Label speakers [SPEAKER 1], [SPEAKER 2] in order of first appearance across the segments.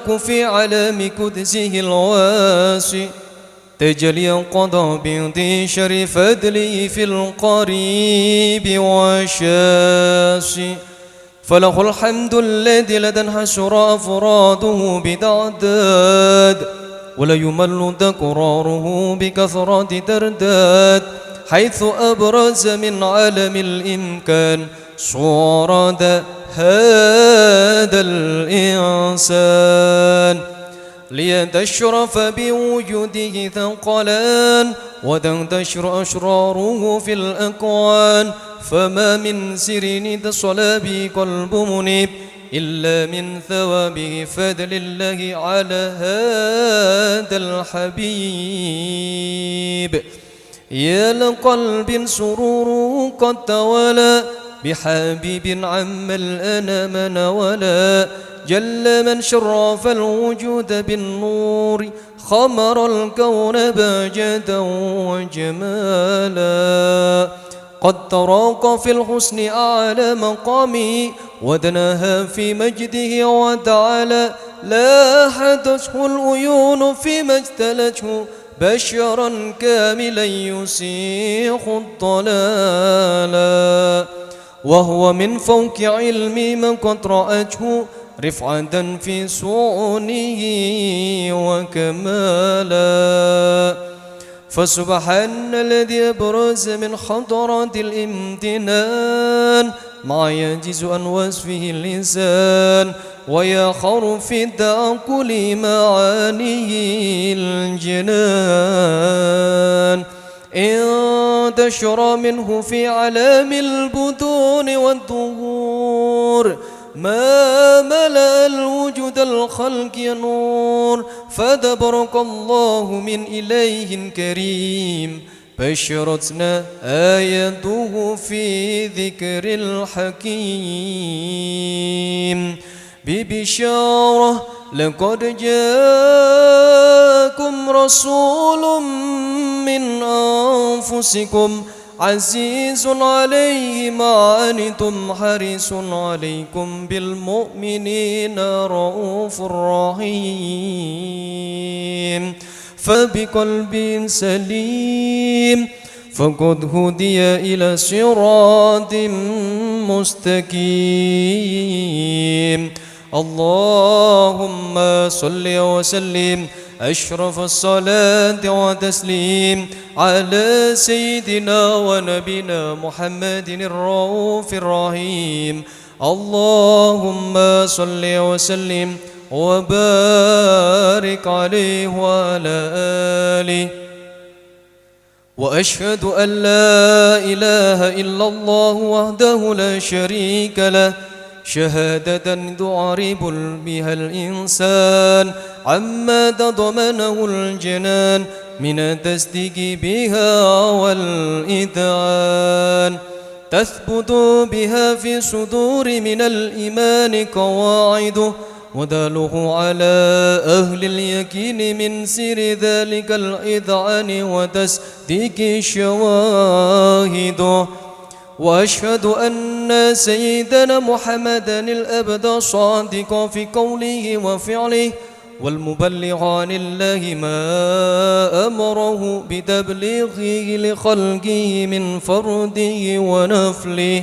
[SPEAKER 1] الملك في علام قدسه الواسع تجلي قضى بانتشار فضله في القريب والشاسع فله الحمد الذي لدى انحشر أفراده بتعداد ولا يمل تكراره بكثرة ترداد حيث أبرز من عالم الإمكان صورة هذا الإنسان ليتشرف بوجوده ثقلان وتنتشر أشراره في الأكوان فما من سر اتصل به قلب منيب إلا من ثواب فضل الله على هذا الحبيب يا لقلب سرور قد توالى بحبيب عم الأنام نولا جل من شرف الوجود بالنور خمر الكون بهجة وجمالا قد تراق في الحسن أعلى مقامه ودناها في مجده وتعالى لاحته العيون فيما اجتلته بشرا كاملا يسيخ الضلالا وهو من فوق علم من قد رأته رفعة في صونه وكمالا فسبحان الذي أبرز من حضرات الامتنان ما يجز عن وصفه اللسان ويخر في تأكل معانيه الجنان انتشر منه في علام البطون والظهور ما ملأ الوجود الخلق نور فتبارك الله من إله كريم بشرتنا آياته في ذكر الحكيم ببشارة لقد جاءكم رسول من أنفسكم عزيز عليه ما عنتم حريص عليكم بالمؤمنين رؤوف رحيم فبقلب سليم فقد هدي إلى صراط مستقيم اللهم صل وسلم أشرف الصلاة وتسليم على سيدنا ونبينا محمد الرؤوف الرحيم اللهم صل وسلم وبارك عليه وعلى آله وأشهد أن لا إله إلا الله وحده لا شريك له شهادة تعرب بها الإنسان عما تضمنه الجنان من التصديق بها والإذعان تثبت بها في صدور من الإيمان قواعده وداله على أهل اليقين من سر ذلك الإذعان وتصديق شواهده وأشهد أن سيدنا محمدا الأبد صادق في قوله وفعله والمبلغ عن الله ما أمره بتبليغه لخلقه من فرده ونفله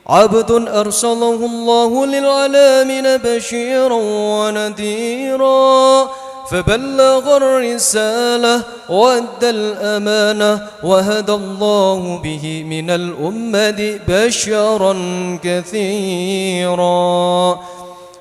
[SPEAKER 1] عبد أرسله الله للعالمين بشيرا ونذيرا فبلغ الرسالة وأدى الأمانة وهدى الله به من الأمة بشرا كثيرا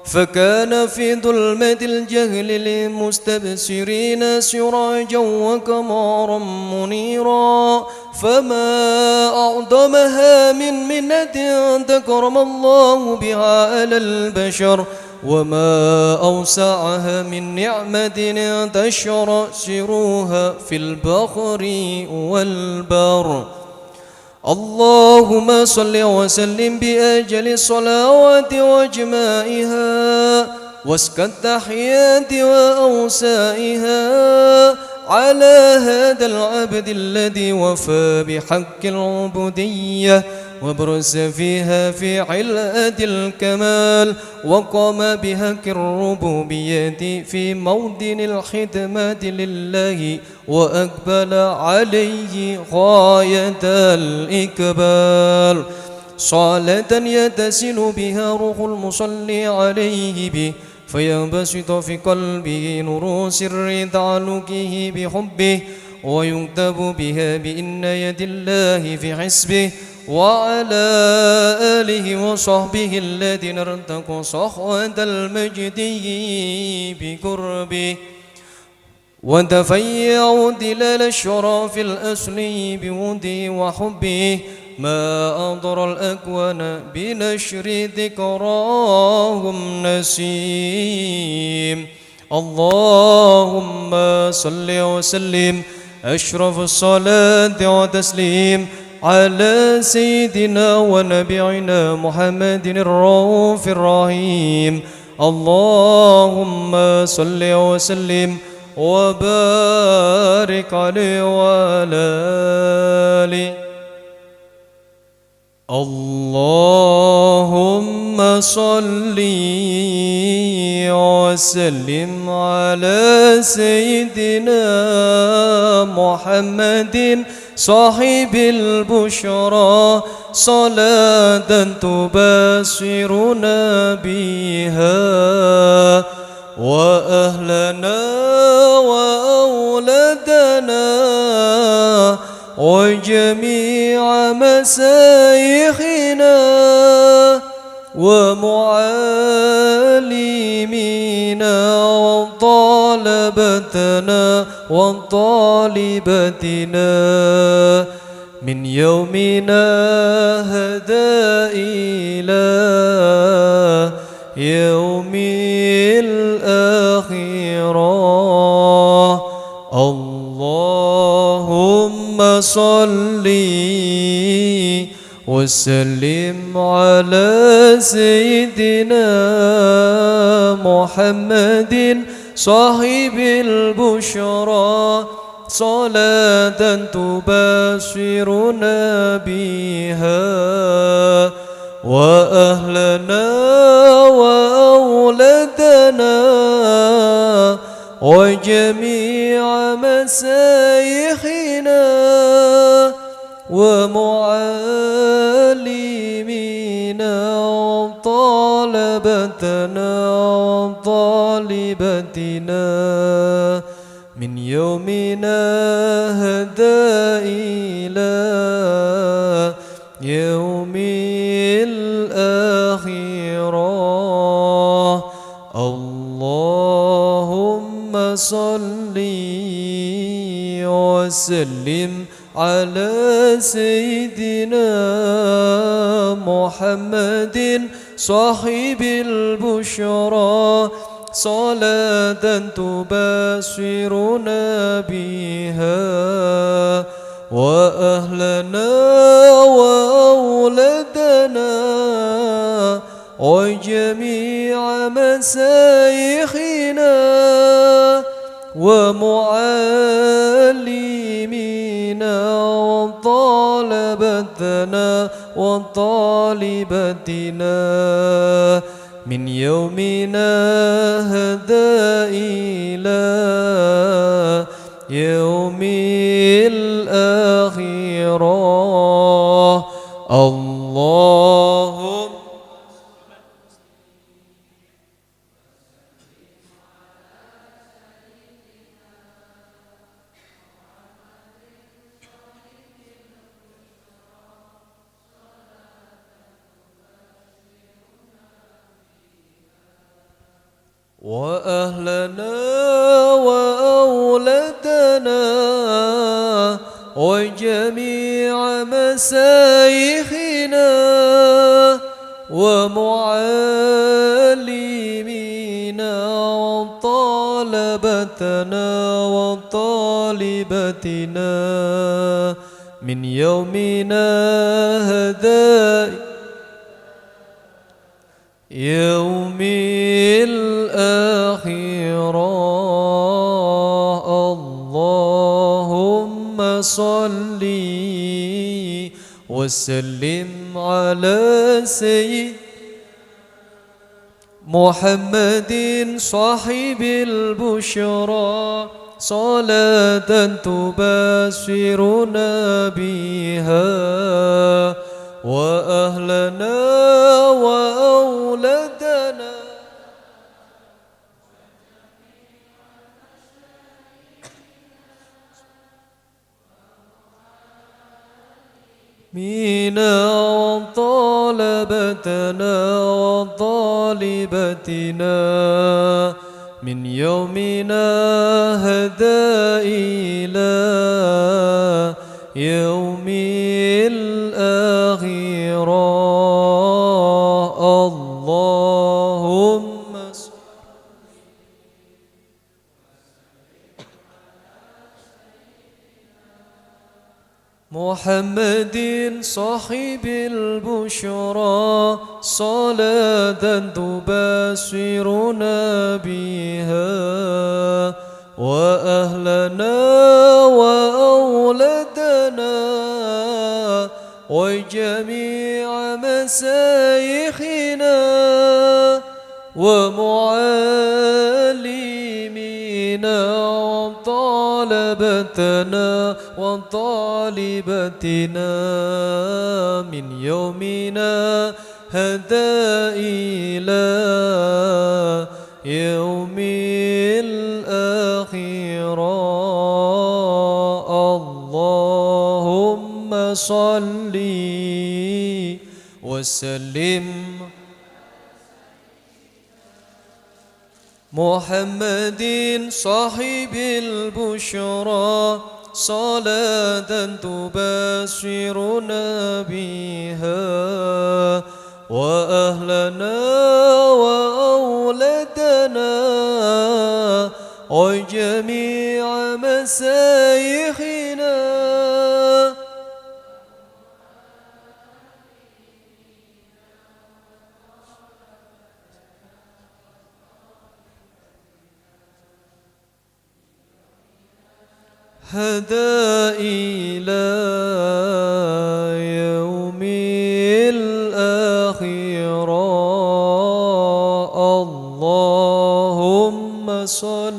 [SPEAKER 1] فكان في ظلمة الجهل للمستبصرين سراجا وقمرا منيرا فما أعظمها من منة تكرم الله بها على البشر وما أوسعها من نعمة انتشر سروها في البحر والبر اللهم صل وسلم بأجل الصلوات وأجمائها واسك التحيات وأوسائها على هذا العبد الذي وفى بحق العبودية وبرز فيها في علة الكمال وقام بحق الربوبية في موطن الخدمة لله وأقبل عليه غاية الإقبال صلاة يتسل بها روح المصلي عليه به فينبسط في قلبه نور سر تعلقه بحبه ويكتب بها بإن يد الله في حسبه وعلى آله وصحبه الذين ارتقوا صحوة المجد بقربه وتفيعوا دلال الشرف الأصلي بوده وحبه ما أضر الأكوان بنشر ذكراهم نسيم اللهم صل وسلم أشرف الصلاة وتسليم على سيدنا ونبينا محمد الرؤوف الرحيم اللهم صل وسلم وبارك عليه وعلى آله اللهم صل وسلم على سيدنا محمد صاحب البشرى صلاة تبشرنا بها وأهلنا وأولادنا وجميع مسايخنا ومعلمينا وطالبتنا وطالبتنا من يومنا هذا إلى يوم الآخرة اللهم صل وسلم على سيدنا محمد صاحب البشرى صلاة تبشرنا بها وأهلنا وأولادنا وجميع مسايخنا ومعلمينا وطالبتنا وطالبتنا من يومنا هذا إلى يوم الآخرة اللهم صل وسلم على سيدنا محمد صاحب البشرى صلاة تبشرنا بها وأهلنا وأولادنا وجميع مسايخنا ومعلمينا وطالبتنا وطالبتنا من يومنا هذا إلى يوم الآخرة اللهم وأهلنا وأولادنا وجميع مسايخنا ومعلمينا وطالبتنا وطالبتنا من يومنا هذا يوم الآخرة اللهم صل وسلم على سيد محمد صاحب البشرى صلاة تبشرنا بها وأهلنا وأولادنا منا وطالبتنا وطالبتنا من يومنا هدى إلى يوم الآخرة اللهم محمد صاحب البشرى صلاة تبشرنا بها وأهلنا وأولادنا وجميع مشايخنا ومعلمينا وطالبتنا وطالبتنا من يومنا هدى إلى يوم الآخرة اللهم صل وسلم محمد صاحب البشرى صلاة تبشرنا بها وأهلنا وأولادنا وجميع مشايخنا هدى إلى يوم الآخرة اللهم صل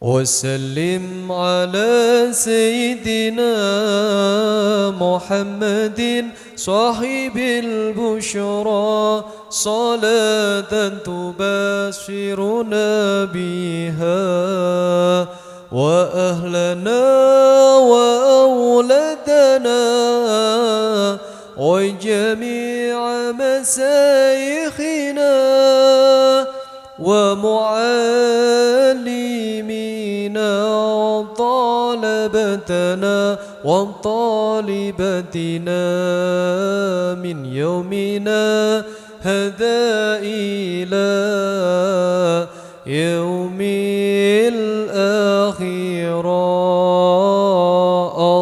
[SPEAKER 1] وسلم على سيدنا محمد صاحب البشرى صلاة تبشرنا بها وأهلنا وأولادنا وجميع مشايخنا ومعلمينا وطالبتنا وطالبتنا من يومنا هدى إلى يوم الآخرة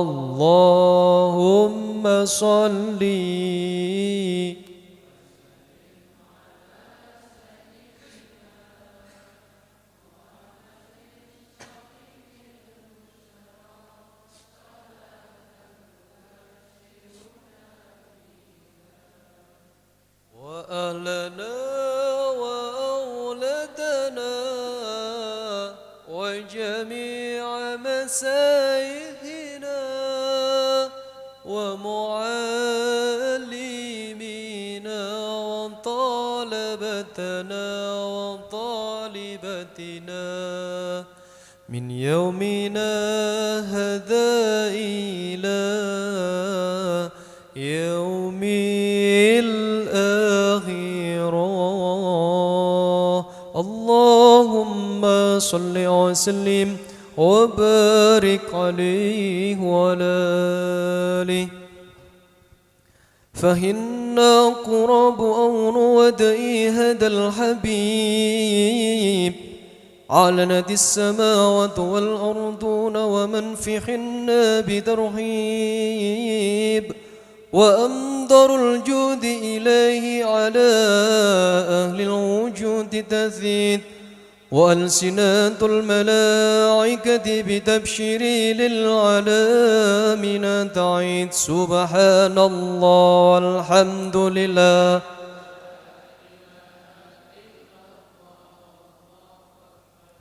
[SPEAKER 1] اللهم صل وأهلنا وأولادنا وجميع مشايخنا ومعلمينا وطالبتنا وطالبتنا من يومنا هذا إلى يوم الآخرة اللهم صل وسلم وبارك عليه وعلى آله فإن قرب أو ودئي هدى الحبيب علنت السماوات والأرضون ومن فيهن بترحيب وأمطر الجود إليه على أهل الوجود تثيد وألسنة الملائكة بتبشيري للعالمين تعيد سبحان الله والحمد لله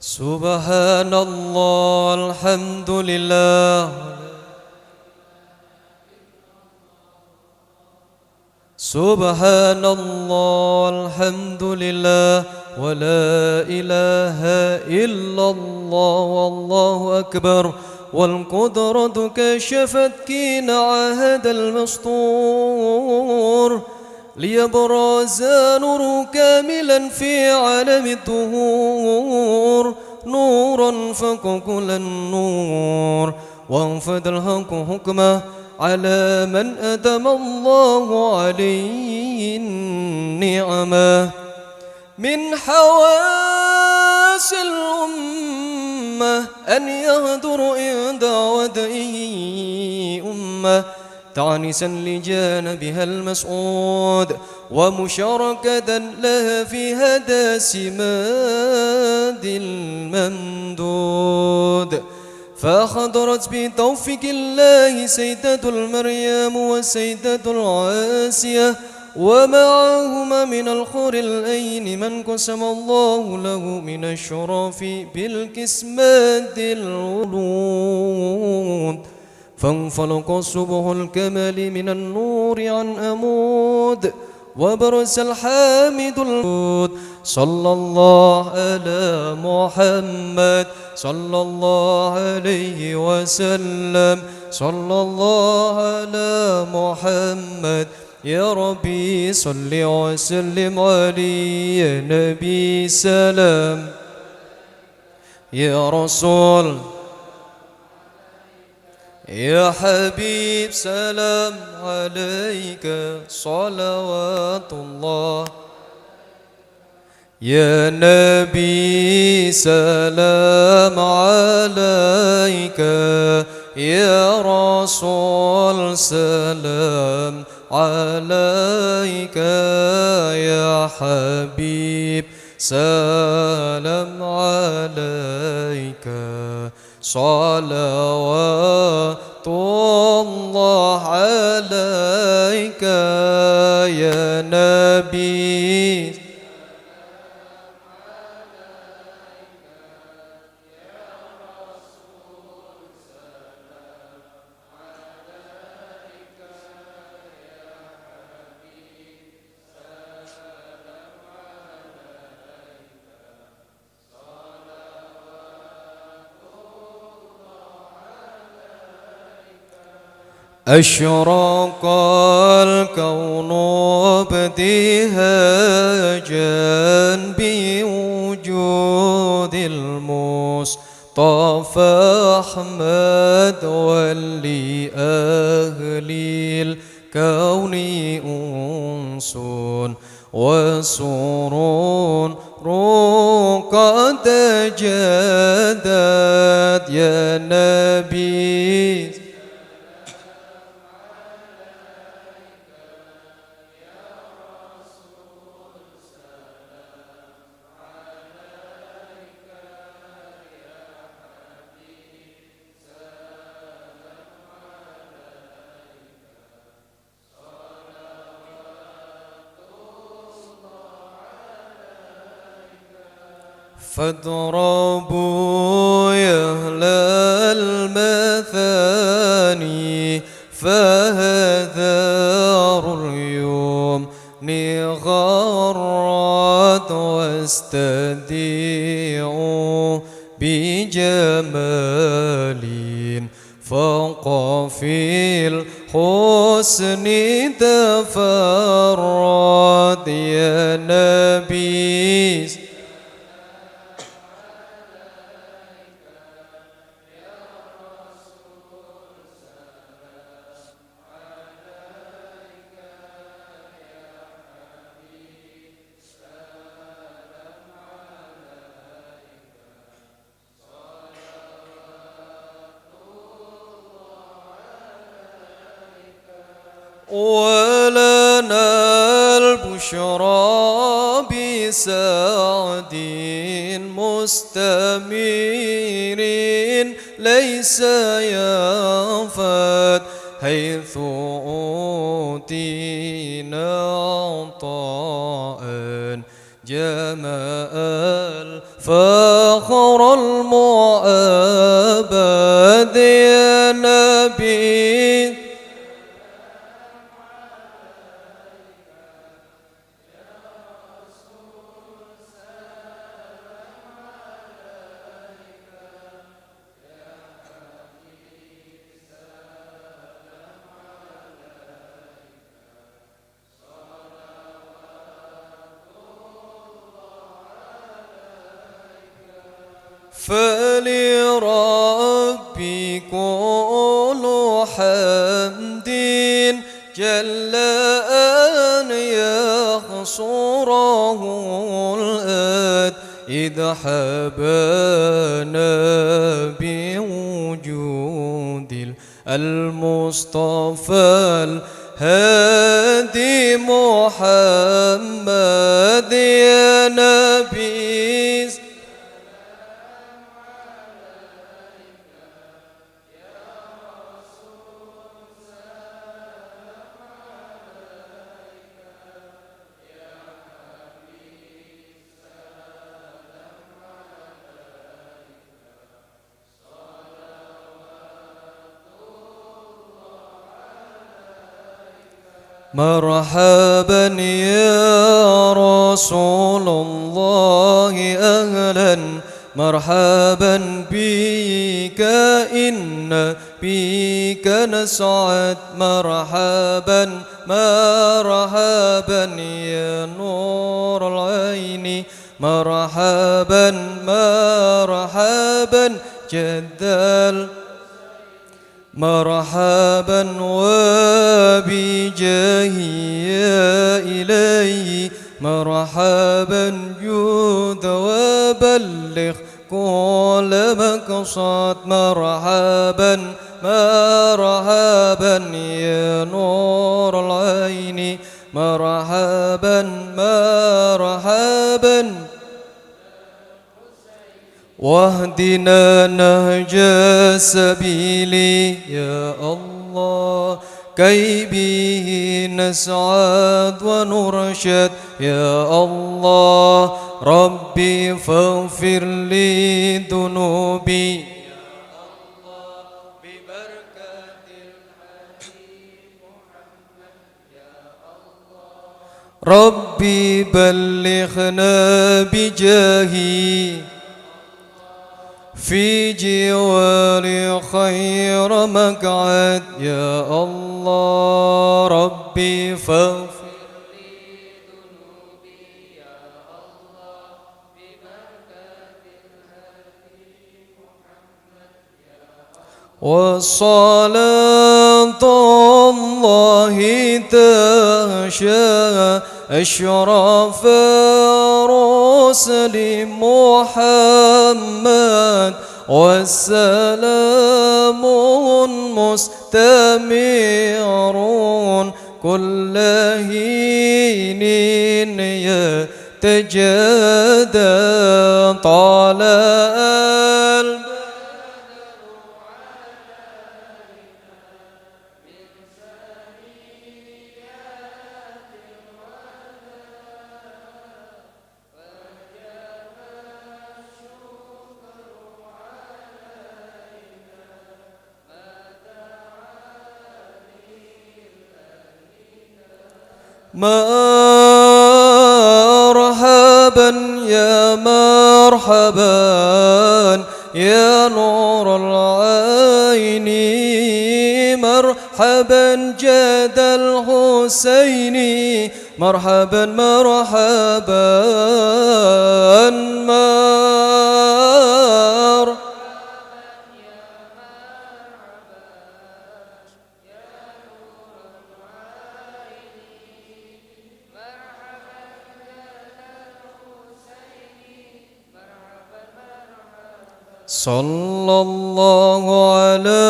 [SPEAKER 1] سبحان الله الحمد لله سبحان الله الحمد لله ولا إله إلا الله والله أكبر والقدرة كشفت كين عهد المسطور ليبرز نور كاملا في عالم الدهور نورا فوق كل النور وانفذ الحق حكمه على من أدم الله عليه النعمة من حواس الأمة أن يهدر عند ودئه أمة تعنسا لجانبها المسعود ومشاركة لها في هدى سماد الممدود فحضرت بتوفيق الله سيدة المريم وسيدة العاسية ومعهما من الحور العين من قسم الله له من الشرف بالكسمات الولود فانفلق صبح الكمال من النور عن أمود وبرز الحامد الود صلى الله على محمد صلى الله عليه وسلم صلى الله على محمد يا ربي صل وسلم عليه يا نبي سلام يا رسول يا حبيب سلام عليك صلوات الله يا نبي سلام عليك يا رسول سلام عليك يا حبيب سلام عليك صلوات الله عليك يا نبي أشرق الكون ابتهاجا بوجود المصطفى أحمد ولأهل الكون أنس وسرور قد تجدد يا نبي فاضربوا يا أهل المثاني فهذار اليوم غرت واستديعوا بجمال فوق في الحسن تفرد يا نبي ولنا البشرى بسعد مستمير ليس ينفد حيث أوتينا عطاء جماء الفخر المعبد يا نبي فلربي كل حمد جل أن يخصره الأد إذا حبانا بوجود المصطفى الهادي محمد يا نبي مرحبا يا رسول الله أهلا مرحبا بك إن بك نسعد مرحبا مرحبا يا نور العين مرحبا مرحبا جدال مرحبا وبجاهي يا إلهي مرحبا جود وبلغ كل مقصد مرحبا مرحبا يا نور العين مرحبا مرحبا واهدنا نهج السبيل يا الله كي به نسعد ونرشد يا الله ربي فاغفر لي ذنوبي يا الله ببركة الحبيب محمد يا الله ربي بلغنا بجاهي في جوار خير مقعد يا الله ربي فاغفر لي ذنوبي يا الله ببركة الهادي محمد يا الله وصلاة الله تغشى أشرف رسل محمد والسلام مستمر كل حين يتجدد طال مرحبا يا مرحبا يا نور العين مرحبا جد الحسين مرحبا مرحبا صلى الله على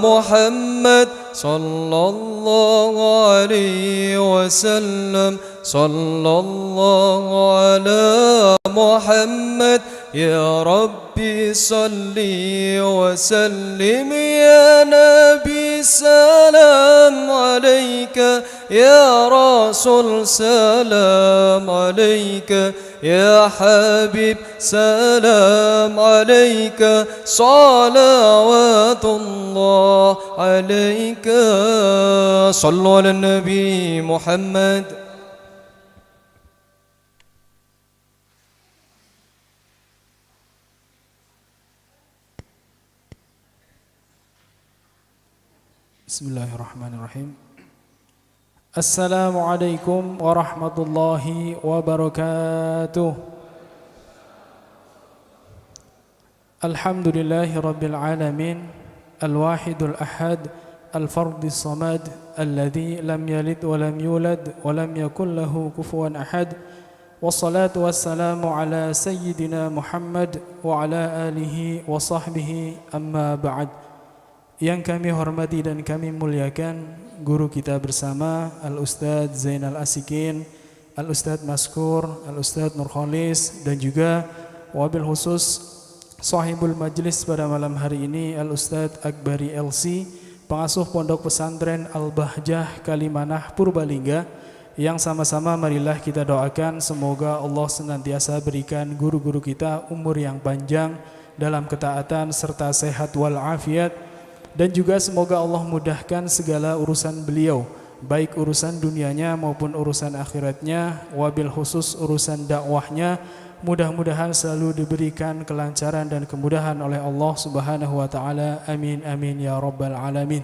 [SPEAKER 1] محمد صلى الله عليه وسلم صلى الله على محمد يا ربي صل وسلم يا نبي سلام عليك يا رسول سلام عليك يا حبيب سلام عليك صلوات الله عليك صلوا على النبي محمد.
[SPEAKER 2] Bismillahirrahmanirrahim. Assalamualaikum warahmatullahi wabarakatuh. Alhamdulillahi rabbil alamin, al-wahidul ahad, al-fardis samad, alladhi lam yalid wa lam yulad wa lam yakul lahu kufuwan ahad. Wassalatu wassalamu ala sayyidina Muhammad wa ala alihi wa sahbihi, amma ba'd. Yang kami hormati dan kami muliakan guru kita bersama Al-Ustadz Zainal Asikin, Al-Ustadz Maskur, Al-Ustadz Nurkholis, dan juga wabil khusus sahibul majlis pada malam hari ini Al-Ustadz Akbari LC, pengasuh pondok pesantren Al-Bahjah Kalimanah Purbalingga, yang sama-sama marilah kita doakan semoga Allah senantiasa berikan guru-guru kita umur yang panjang dalam ketaatan serta sehat walafiat. Dan juga semoga Allah mudahkan segala urusan beliau, baik urusan dunianya maupun urusan akhiratnya, wabil khusus urusan dakwahnya. Mudah-mudahan selalu diberikan kelancaran dan kemudahan oleh Allah Subhanahu wa taala. Amin amin ya rabbal alamin.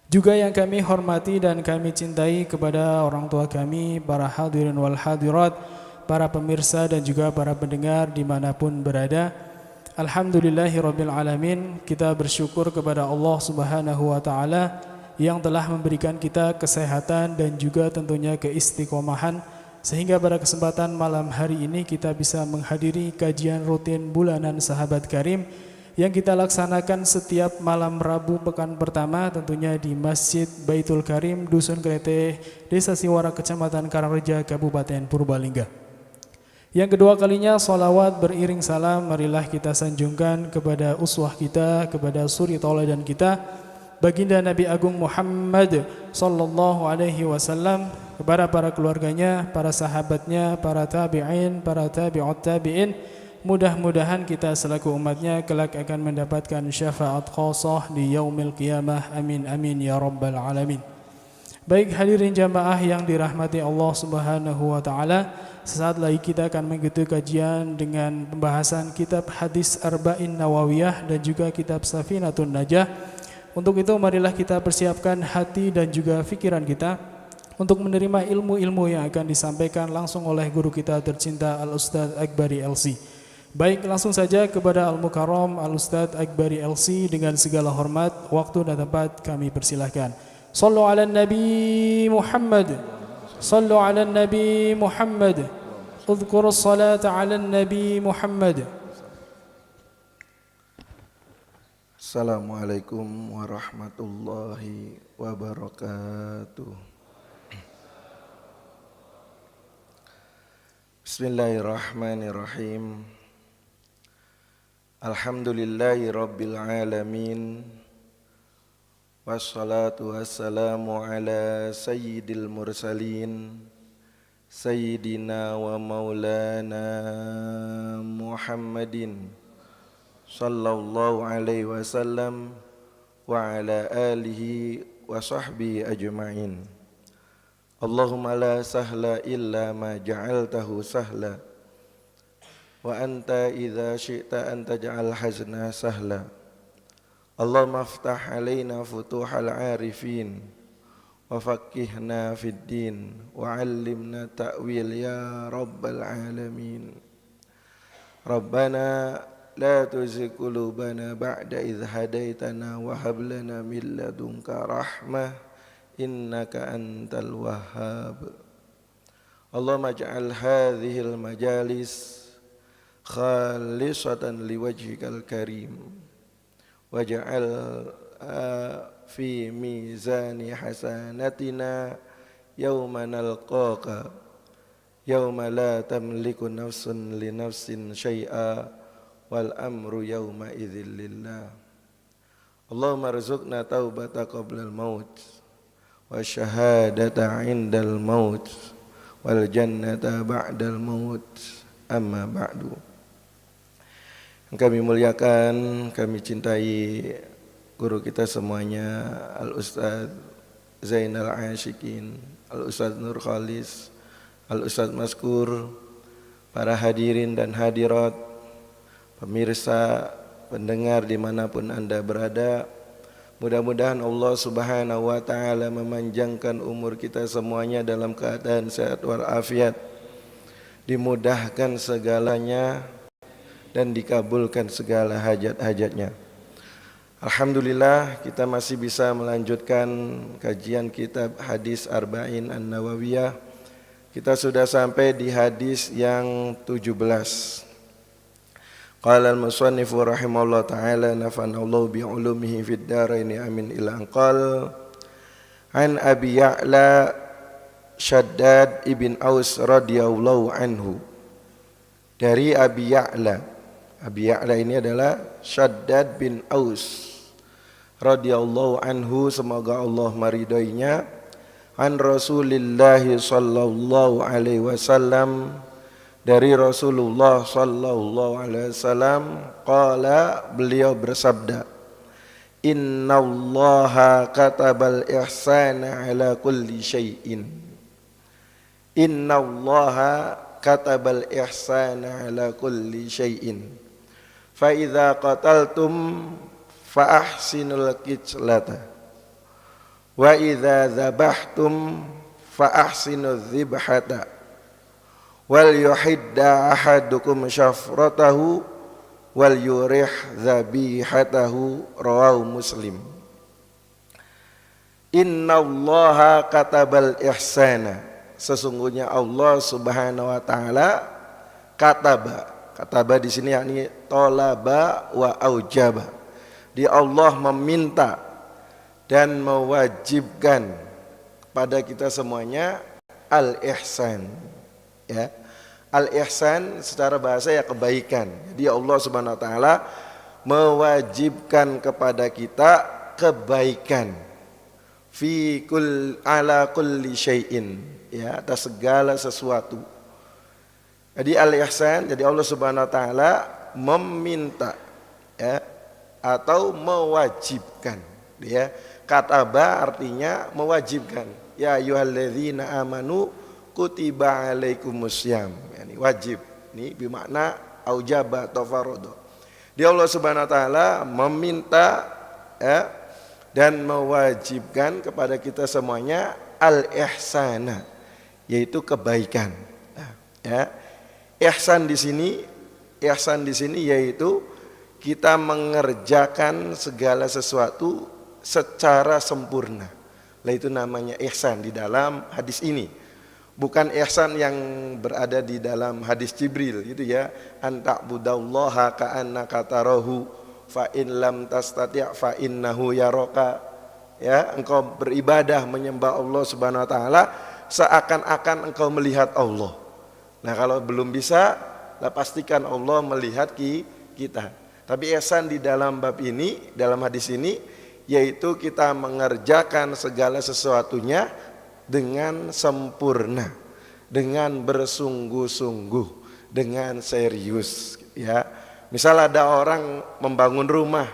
[SPEAKER 2] Juga yang kami hormati dan kami cintai kepada orang tua kami, para hadirin wal hadirat, para pemirsa dan juga para pendengar dimanapun berada. Alhamdulillahirabbil alamin, kita bersyukur kepada Allah Subhanahu wa taala yang telah memberikan kita kesehatan dan juga tentunya keistiqomahan sehingga pada kesempatan malam hari ini kita bisa menghadiri kajian rutin bulanan Sahabat Karim yang kita laksanakan setiap malam Rabu pekan pertama, tentunya di Masjid Baitul Karim, Dusun Kreteh, Desa Siwara, Kecamatan Karangreja, Kabupaten Purbalingga. Yang kedua kalinya salawat beriring salam marilah kita sanjungkan kepada uswah kita, kepada suri tauladan kita, baginda Nabi Agung Muhammad sallallahu alaihi wasallam, kepada para keluarganya, para sahabatnya, para tabi'in, para tabi'ut tabi'in. Mudah-mudahan kita selaku umatnya kelak akan mendapatkan syafaat khasah di yaumil qiyamah. Amin amin ya rabbal alamin. Baik hadirin jamaah yang dirahmati Allah Subhanahu wa taala, sesaat lagi kita akan mengikuti kajian dengan pembahasan kitab hadis Arba'in Nawawiyah dan juga kitab Safinatun Najah. Untuk itu marilah kita persiapkan hati dan juga pikiran kita untuk menerima ilmu-ilmu yang akan disampaikan langsung oleh guru kita tercinta Al-Ustadz Akbari LC. Baik, langsung saja kepada Al-Mukarram Al-Ustadz Akbari LC dengan segala hormat, waktu dan tempat kami persilahkan. Sallu ala Nabi Muhammad, sallu ala Nabi Muhammad, udhkuru salata ala Nabi Muhammad.
[SPEAKER 3] Assalamualaikum warahmatullahi wabarakatuh. Bismillahirrahmanirrahim. Alhamdulillahi rabbil alamin. Wassalatu wassalamu ala sayyidil mursalin, sayyidina wa maulana Muhammadin sallallahu alaihi wasallam wa ala alihi wa sahbihi ajma'in. Allahumma la sahla illa ma ja'altahu sahla wa anta idza syi'ta an taj'al hazna sahla. Allahumma aftah alaina futuhal arifin wa faqihna fid din wa 'allimna ta'wil ya rabbal alamin. Rabbana la tuzigh qulubana ba'da idh hadaitana wa hab lana min ladunka rahmah innaka antal wahhab. Allahumma ij'al hadhil majalis khalisatan liwajhikal karim waj'al fi mizani hasanatina yauma nalqaka yauma la tamliku nafsun li nafsin syai'a wal amru yauma idzil lillah. Allahumma rzuqna taubata qablal maut wa syahadata 'indal maut wal jannata ba'dal maut. Amma ba'du. Kami muliakan, kami cintai guru kita semuanya, Al-Ustadz Zainal Asyikin, Al-Ustadz Nur Khalis, Al-Ustadz Maskur, para hadirin dan hadirat, pemirsa, pendengar dimanapun Anda berada. Mudah-mudahan Allah Subhanahu wa ta'ala memanjangkan umur kita semuanya dalam keadaan sehat walafiat, dimudahkan segalanya dan dikabulkan segala hajat-hajatnya. Alhamdulillah kita masih bisa melanjutkan kajian kitab hadis Arba'in An-Nawawiyah. Kita sudah sampai di hadis yang 17. Qala al-musannifu rahimahullah ta'ala nafanallahu bi'ulumihi fid dharaini amin ila anqal. An Abi Ya'la Shaddad ibn Aus radhiyallahu anhu. Dari Abi Ya'la. Abi Ya'la ini adalah Shaddad bin Aus radhiyallahu anhu, semoga Allah meridainya. An Rasulillah sallallahu alaihi wasallam, dari Rasulullah sallallahu alaihi wasallam, qala, beliau bersabda, innallaha katabal ihsana ala kulli syai'in. Innallaha katabal ihsana ala kulli syai'in. Fa idza qataltum fa ahsinul qitlata wa idza dzabhtum fa ahsinudz dzibhata wal yuhidda ahadukum syafratahu wal yurih dzabihatahu, rawahu Muslim. Innallaha katabal ihsana, sesungguhnya Allah Subhanahu wa taala kataba. Kataba di sini yakni tolaba wa aujaba. Dia Allah meminta dan mewajibkan kepada kita semuanya al-ihsan. Ya. Al-ihsan secara bahasa ya kebaikan. Jadi Allah Subhanahu wa taala mewajibkan kepada kita kebaikan. Fi ala kulli syai'in, ya, atas segala sesuatu. Jadi al-ihsan, jadi Allah Subhanahu wa taala meminta, ya, atau mewajibkan, ya. Kataba artinya mewajibkan. Ya ayyuhalladzina amanu kutiba alaikumussyam, yani wajib. Ini bermakna aujaba atau faradha. Dia Allah Subhanahu wa taala meminta, ya, dan mewajibkan kepada kita semuanya al-ihsana, yaitu kebaikan. Ya. Ihsan di sini yaitu kita mengerjakan segala sesuatu secara sempurna. Lah itu namanya ihsan di dalam hadis ini. Bukan ihsan yang berada di dalam hadis Jibril gitu ya. Anta'budallaha ka'annaka tarahu fa in lam tastati' fa innahu yaraka. Ya, engkau beribadah menyembah Allah Subhanahu wa taala seakan-akan engkau melihat Allah. Nah, kalau belum bisa, lah pastikan Allah melihat kita. Tapi ihsan di dalam bab ini, dalam hadis ini, yaitu kita mengerjakan segala sesuatunya dengan sempurna, dengan bersungguh-sungguh, dengan serius, ya. Misal ada orang membangun rumah,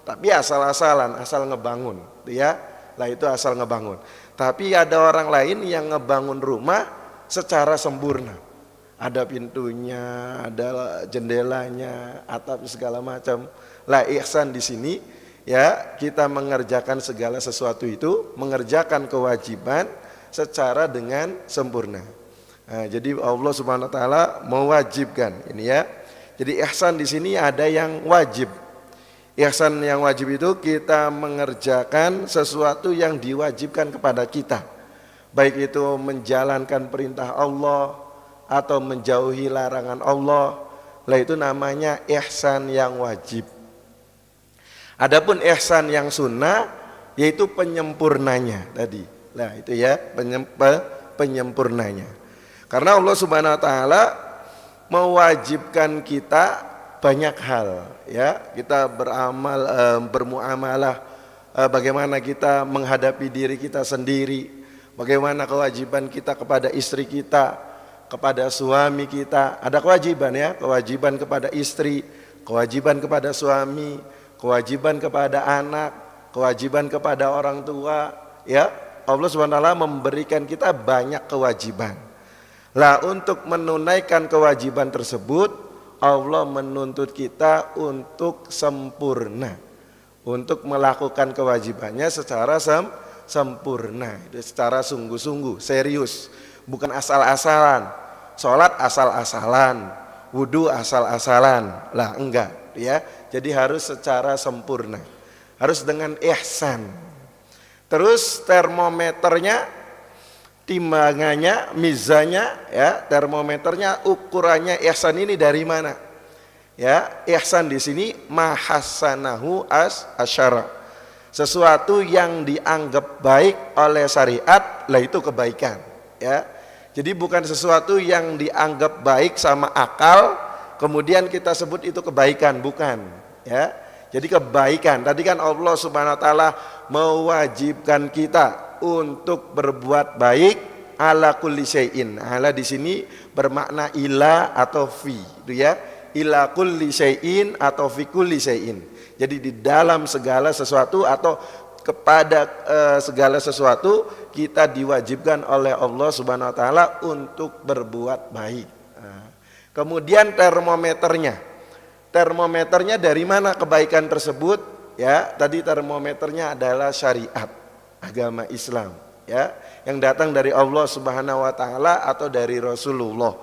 [SPEAKER 3] tapi asal-asalan, asal ngebangun, ya. Lah itu asal ngebangun. Tapi ada orang lain yang ngebangun rumah secara sempurna. Ada pintunya, ada jendelanya, atap segala macam. Lah ihsan di sini, ya, kita mengerjakan segala sesuatu itu, mengerjakan kewajiban secara dengan sempurna. Nah, jadi Allah Subhanahu wa taala mewajibkan ini, ya. Jadi ihsan di sini ada yang wajib. Ihsan yang wajib itu kita mengerjakan sesuatu yang diwajibkan kepada kita. Baik itu menjalankan perintah Allah atau menjauhi larangan Allah, lah itu namanya ihsan yang wajib. Adapun ihsan yang sunnah yaitu penyempurnanya tadi, Nah, itu ya penyempurnanya. Karena Allah Subhanahu wa taala mewajibkan kita banyak hal, ya. Kita beramal, bermuamalah, bagaimana kita menghadapi diri kita sendiri, bagaimana kewajiban kita kepada istri kita, kepada suami kita. Ada kewajiban ya, kewajiban kepada istri, kewajiban kepada suami, kewajiban kepada anak, kewajiban kepada orang tua, ya. Allah Subhanahu wa taala memberikan kita banyak kewajiban. Lah, untuk menunaikan kewajiban tersebut, Allah menuntut kita untuk sempurna, untuk melakukan kewajibannya secara sempurna, secara sungguh-sungguh, serius, bukan asal-asalan. Sholat asal-asalan, wudu asal-asalan, lah enggak, ya. Jadi harus secara sempurna, harus dengan ihsan. Terus termometernya, timbangannya, mizannya, ya, termometernya, ukurannya ihsan ini dari mana? Ya, ihsan di sini mahasanahu asyara. Sesuatu yang dianggap baik oleh syariat, lah itu kebaikan, ya. Jadi bukan sesuatu yang dianggap baik sama akal kemudian kita sebut itu kebaikan, bukan, ya. Jadi kebaikan, tadi kan Allah Subhanahu wa taala mewajibkan kita untuk berbuat baik ala kulli syai'in. Ala di sini bermakna ila atau fi, itu ya. Ila kulli syai'in atau fi kulli syai'in. Jadi di dalam segala sesuatu atau kepada segala sesuatu kita diwajibkan oleh Allah Subhanahu wa taala untuk berbuat baik. Nah, kemudian termometernya dari mana kebaikan tersebut? Ya, tadi termometernya adalah syariat, agama Islam, ya, yang datang dari Allah Subhanahu wa taala atau dari Rasulullah,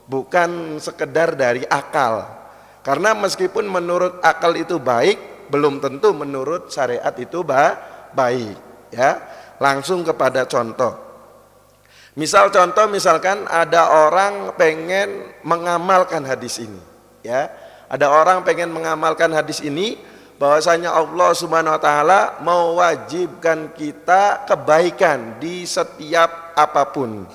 [SPEAKER 3] bukan sekedar dari akal. Karena meskipun menurut akal itu baik, belum tentu menurut syariat itu baik, ya. Langsung kepada contoh. Misalkan ada orang pengen mengamalkan hadis ini, ya. Ada orang pengen mengamalkan hadis ini, bahwasanya Allah Subhanahu wa taala mewajibkan kita kebaikan di setiap apapun.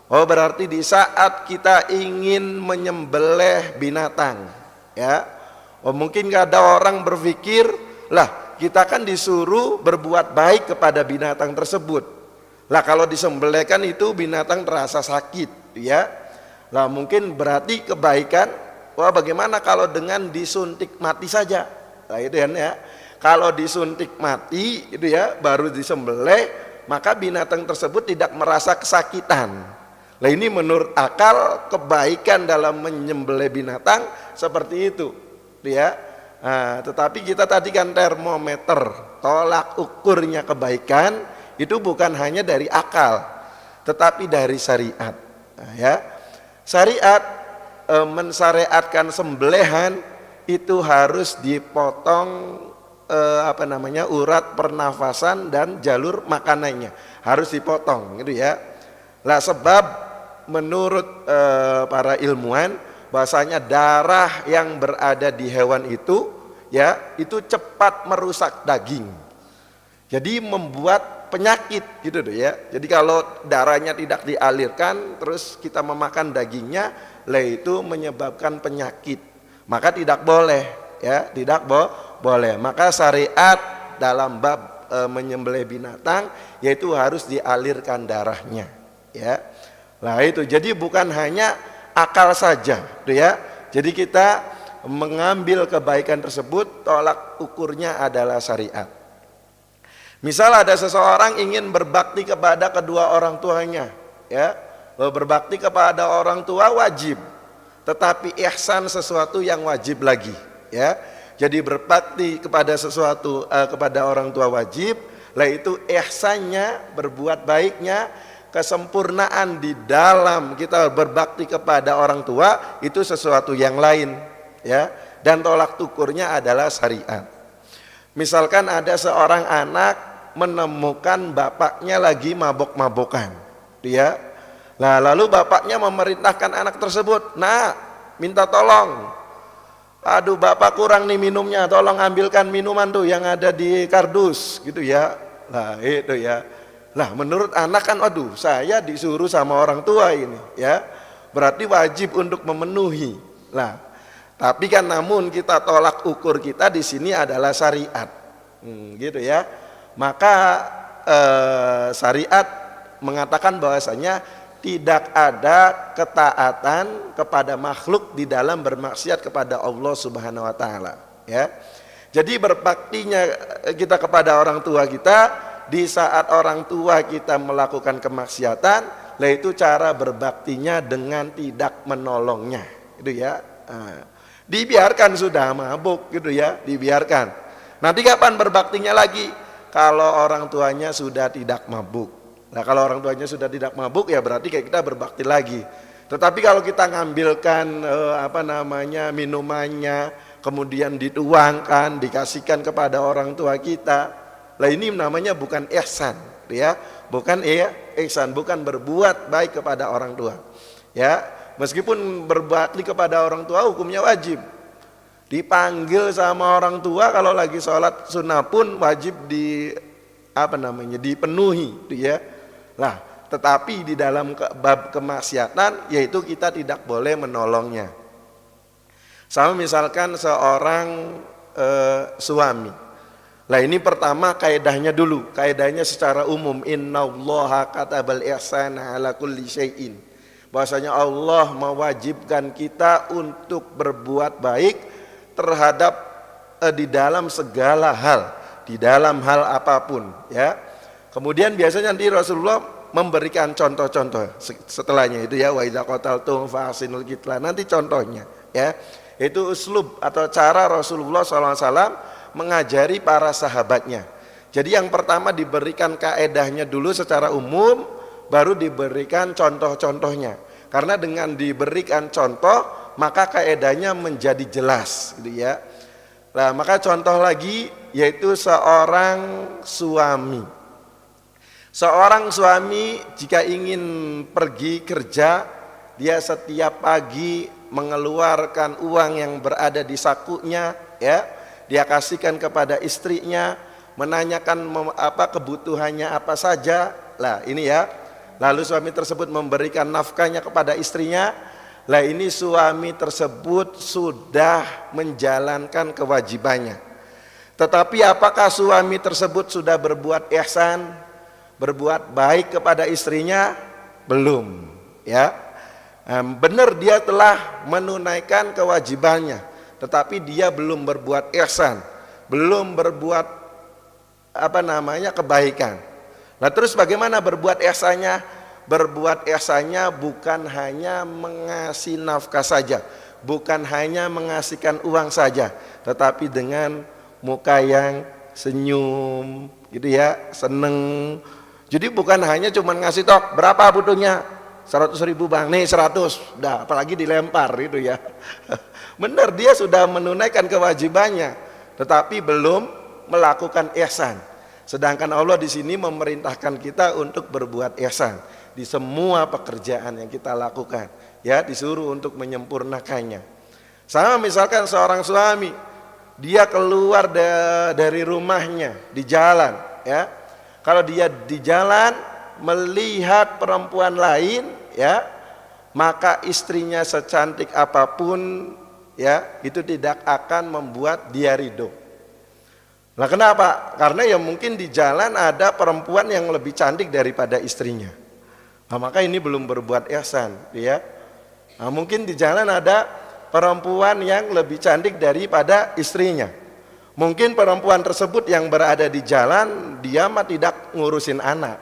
[SPEAKER 3] Oh, berarti di saat kita ingin menyembelih binatang, ya. Oh, mungkin ada orang berpikir, lah kita kan disuruh berbuat baik kepada binatang tersebut. Lah kalau disembelihkan itu binatang terasa sakit, ya. Lah mungkin berarti kebaikan. Wah, bagaimana kalau dengan disuntik mati saja? Nah, itu kan, ya. Kalau disuntik mati itu, ya, baru disembelih, maka binatang tersebut tidak merasa kesakitan. Nah, ini menurut akal kebaikan dalam menyembelih binatang seperti itu, ya. Nah, tetapi kita tadi kan termometer, tolak ukurnya kebaikan itu bukan hanya dari akal, tetapi dari syariat. Nah, ya. Syariat mensyariatkan sembelihan itu harus dipotong urat pernafasan dan jalur makanannya harus dipotong, gitu ya. Lah sebab menurut para ilmuwan bahasanya darah yang berada di hewan itu, ya, itu cepat merusak daging. Jadi membuat penyakit, gitu deh, ya. Jadi kalau darahnya tidak dialirkan terus kita memakan dagingnya, lah itu menyebabkan penyakit, maka tidak boleh, ya, tidak boleh. Maka syariat dalam bab menyembelih binatang yaitu harus dialirkan darahnya, ya. Nah itu, jadi bukan hanya akal saja, ya. Jadi kita mengambil kebaikan tersebut, tolak ukurnya adalah syariat. Misal ada seseorang ingin berbakti kepada kedua orang tuanya, ya. Berbakti kepada orang tua wajib, tetapi ihsan sesuatu yang wajib lagi, ya. Jadi berbakti kepada sesuatu kepada orang tua wajib, lah itu ihsannya, berbuat baiknya, kesempurnaan di dalam kita berbakti kepada orang tua itu sesuatu yang lain, ya. Dan tolak ukurnya adalah syariat. Misalkan ada seorang anak menemukan bapaknya lagi mabok-mabokan, dia. Nah, lalu bapaknya memerintahkan anak tersebut, "Nak, minta tolong. Aduh, bapak kurang nih minumnya, tolong ambilkan minuman tuh yang ada di kardus," gitu, ya. Nah, itu, ya. Lah menurut anak kan, aduh saya disuruh sama orang tua ini ya, berarti wajib untuk memenuhi. Lah tapi kan namun kita tolak ukur kita di sini adalah syariat, gitu ya. Maka syariat mengatakan bahwasanya tidak ada ketaatan kepada makhluk di dalam bermaksiat kepada Allah Subhanahu wa taala, ya. Jadi berbaktinya kita kepada orang tua kita di saat orang tua kita melakukan kemaksiatan, lah itu cara berbaktinya dengan tidak menolongnya, gitu ya. Dibiarkan sudah mabuk, gitu ya, dibiarkan. Nanti kapan berbaktinya lagi? Kalau orang tuanya sudah tidak mabuk. Nah kalau orang tuanya sudah tidak mabuk ya berarti kayak kita berbakti lagi. Tetapi kalau kita ngambilkan minumannya, kemudian dituangkan, dikasihkan kepada orang tua kita, lah ini namanya bukan ihsan, ya, bukan ihsan, bukan berbuat baik kepada orang tua, ya. Meskipun berbakti kepada orang tua hukumnya wajib, dipanggil sama orang tua kalau lagi sholat sunnah pun wajib dipenuhi, ya. Lah, tetapi di dalam bab kemaksiatan yaitu kita tidak boleh menolongnya. Sama misalkan seorang suami. Lah ini pertama kaidahnya dulu, kaidahnya secara umum, innallaha katabal ihsana ala kulli syai'in. Bahwasanya Allah mewajibkan kita untuk berbuat baik terhadap di dalam segala hal, di dalam hal apapun, ya. Kemudian biasanya nanti Rasulullah memberikan contoh-contoh setelahnya itu ya, wa idza qataltum fa ahsinul qitla. Nanti contohnya, ya. Itu uslub atau cara Rasulullah SAW mengajari para sahabatnya. Jadi yang pertama diberikan kaedahnya dulu secara umum, baru diberikan contoh-contohnya. Karena dengan diberikan contoh, maka kaedahnya menjadi jelas, gitu ya. Nah, maka contoh lagi yaitu seorang suami. Seorang suami jika ingin pergi kerja, dia setiap pagi mengeluarkan uang yang berada di sakunya, ya. Dia kasihkan kepada istrinya, menanyakan kebutuhannya apa saja. Lah ini ya. Lalu suami tersebut memberikan nafkahnya kepada istrinya. Lah ini suami tersebut sudah menjalankan kewajibannya. Tetapi apakah suami tersebut sudah berbuat ihsan, berbuat baik kepada istrinya? Belum, ya. Benar dia telah menunaikan kewajibannya, tetapi dia belum berbuat ihsan, belum berbuat kebaikan. Nah terus bagaimana berbuat ihsannya? Berbuat ihsannya bukan hanya mengasih nafkah saja, bukan hanya mengasihkan uang saja, tetapi dengan muka yang senyum, gitu ya, seneng. Jadi bukan hanya cuma ngasih tok, berapa butuhnya? 100.000 bang, nih 100, dah apalagi dilempar gitu ya. Benar dia sudah menunaikan kewajibannya, tetapi belum melakukan ihsan. Sedangkan Allah di sini memerintahkan kita untuk berbuat ihsan di semua pekerjaan yang kita lakukan, ya, disuruh untuk menyempurnakannya. Sama misalkan seorang suami, dia keluar dari rumahnya di jalan, ya. Kalau dia di jalan melihat perempuan lain, ya, maka istrinya secantik apapun, ya, itu tidak akan membuat dia ridho. Nah kenapa? Karena ya mungkin di jalan ada perempuan yang lebih cantik daripada istrinya. Nah, maka ini belum berbuat ihsan, ya. Nah, mungkin di jalan ada perempuan yang lebih cantik daripada istrinya. Mungkin perempuan tersebut yang berada di jalan dia mah tidak ngurusin anak,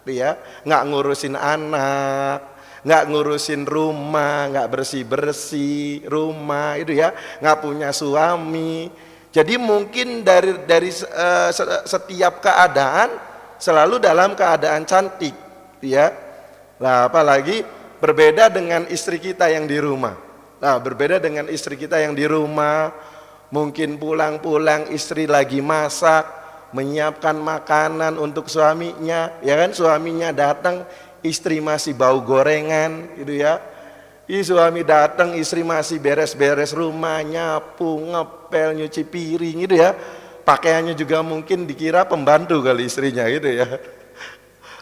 [SPEAKER 3] ya, nggak ngurusin anak, nggak ngurusin rumah, nggak bersih rumah itu ya, nggak punya suami. Jadi mungkin dari setiap keadaan selalu dalam keadaan cantik, ya. Nah, apalagi berbeda dengan istri kita yang di rumah. Nah, berbeda dengan istri kita yang di rumah, mungkin pulang-pulang istri lagi masak, menyiapkan makanan untuk suaminya, ya kan, suaminya datang, istri masih bau gorengan, gitu ya. Suami datang, istri masih beres-beres rumah, nyapu, ngepel, nyuci piring, gitu ya. Pakaiannya juga mungkin dikira pembantu kali istrinya, gitu ya.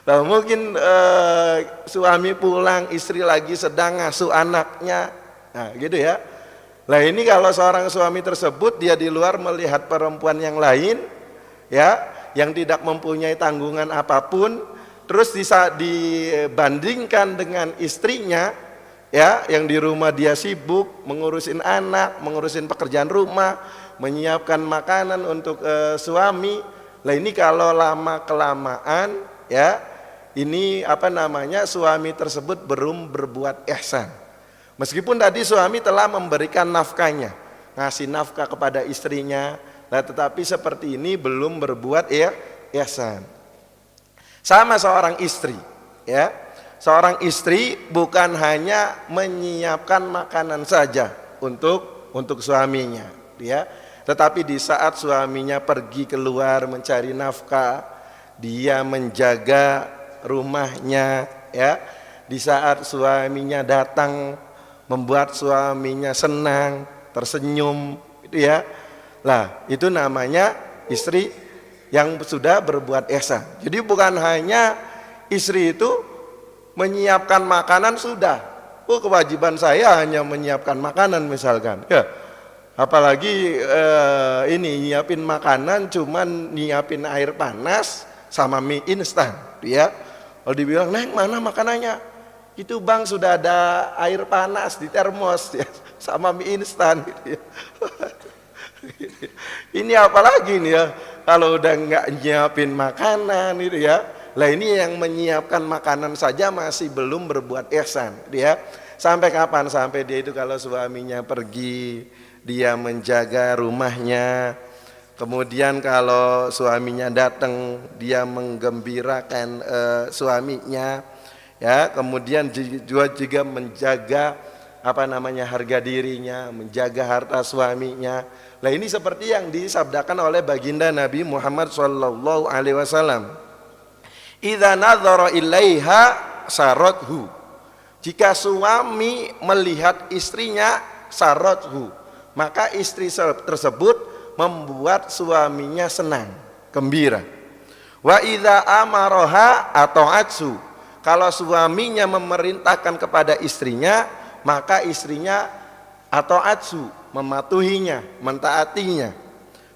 [SPEAKER 3] Nah, mungkin suami pulang, istri lagi sedang ngasuh anaknya, nah gitu ya. Nah ini kalau seorang suami tersebut dia di luar melihat perempuan yang lain, ya, yang tidak mempunyai tanggungan apapun, terus dibandingkan dengan istrinya, ya, yang di rumah dia sibuk mengurusin anak, mengurusin pekerjaan rumah, menyiapkan makanan untuk suami. Lah ini kalau lama kelamaan, ya, ini suami tersebut belum berbuat ihsan. Meskipun tadi suami telah memberikan nafkahnya, ngasih nafkah kepada istrinya, nah tetapi seperti ini belum berbuat ihsan. Sama seorang istri, ya. Seorang istri bukan hanya menyiapkan makanan saja untuk suaminya, ya. Tetapi di saat suaminya pergi keluar mencari nafkah, dia menjaga rumahnya, ya. Di saat suaminya datang, membuat suaminya senang, tersenyum, gitu ya. Lah, itu namanya istri yang sudah berbuat ihsan. Jadi bukan hanya istri itu menyiapkan makanan sudah. Oh, kewajiban saya hanya menyiapkan makanan misalkan. Ya. Apalagi ini nyiapin makanan cuman nyiapin air panas sama mie instan, ya. Kalau dibilang, "Neng, mana makanannya?" Itu Bang sudah ada air panas di termos, ya, sama mie instan, gitu ya. Ini apalagi nih ya, kalau udah nggak nyiapin makanan, gitu ya. Lah ini yang menyiapkan makanan saja masih belum berbuat ihsan, gitu ya. Sampai kapan? Sampai dia itu kalau suaminya pergi, dia menjaga rumahnya. Kemudian kalau suaminya datang, dia menggembirakan suaminya, ya. Kemudian juga menjaga harga dirinya, menjaga harta suaminya. Nah ini seperti yang disabdakan oleh baginda Nabi Muhammad SAW. Idza nadzara ilaiha sarathu. Jika suami melihat istrinya sarathu, maka istri tersebut membuat suaminya senang, gembira. Wa idza amaraha ata'atsu. Kalau suaminya memerintahkan kepada istrinya, maka istrinya ata'atsu, mematuhinya, mentaatinya.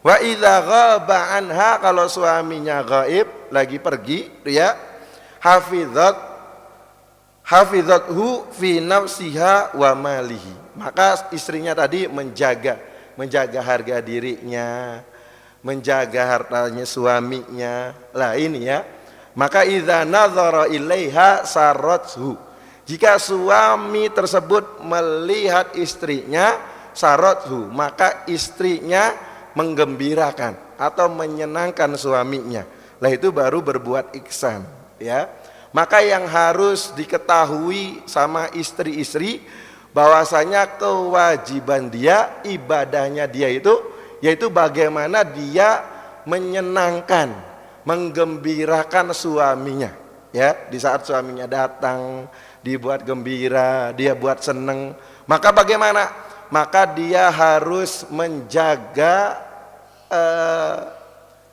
[SPEAKER 3] Wa idza ghaba anha, kalau suaminya gaib, lagi pergi, ya, hafizathu fi nafsiha wa malihi. Maka istrinya tadi menjaga harga dirinya, menjaga hartanya suaminya. Lah ini ya. Maka idza nazara ilaiha sarathu. Jika suami tersebut melihat istrinya sarathu, maka istrinya menggembirakan atau menyenangkan suaminya. Lah itu baru berbuat ihsan, ya. Maka yang harus diketahui sama istri-istri, bahwasanya kewajiban dia, ibadahnya dia itu, yaitu bagaimana dia menyenangkan, menggembirakan suaminya, ya. Di saat suaminya datang, dibuat gembira, dia buat seneng, maka bagaimana? Maka dia harus menjaga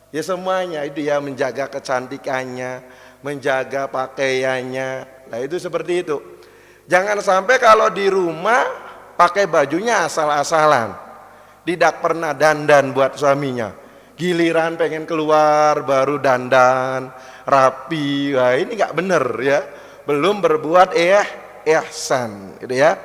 [SPEAKER 3] ya semuanya itu, ya, menjaga kecantikannya, menjaga pakaiannya. Nah itu seperti itu. Jangan sampai kalau di rumah pakai bajunya asal-asalan, tidak pernah dandan buat suaminya. Giliran pengen keluar baru dandan, rapi. Wah ini nggak bener, ya. Belum berbuat ihsan, gitu ya.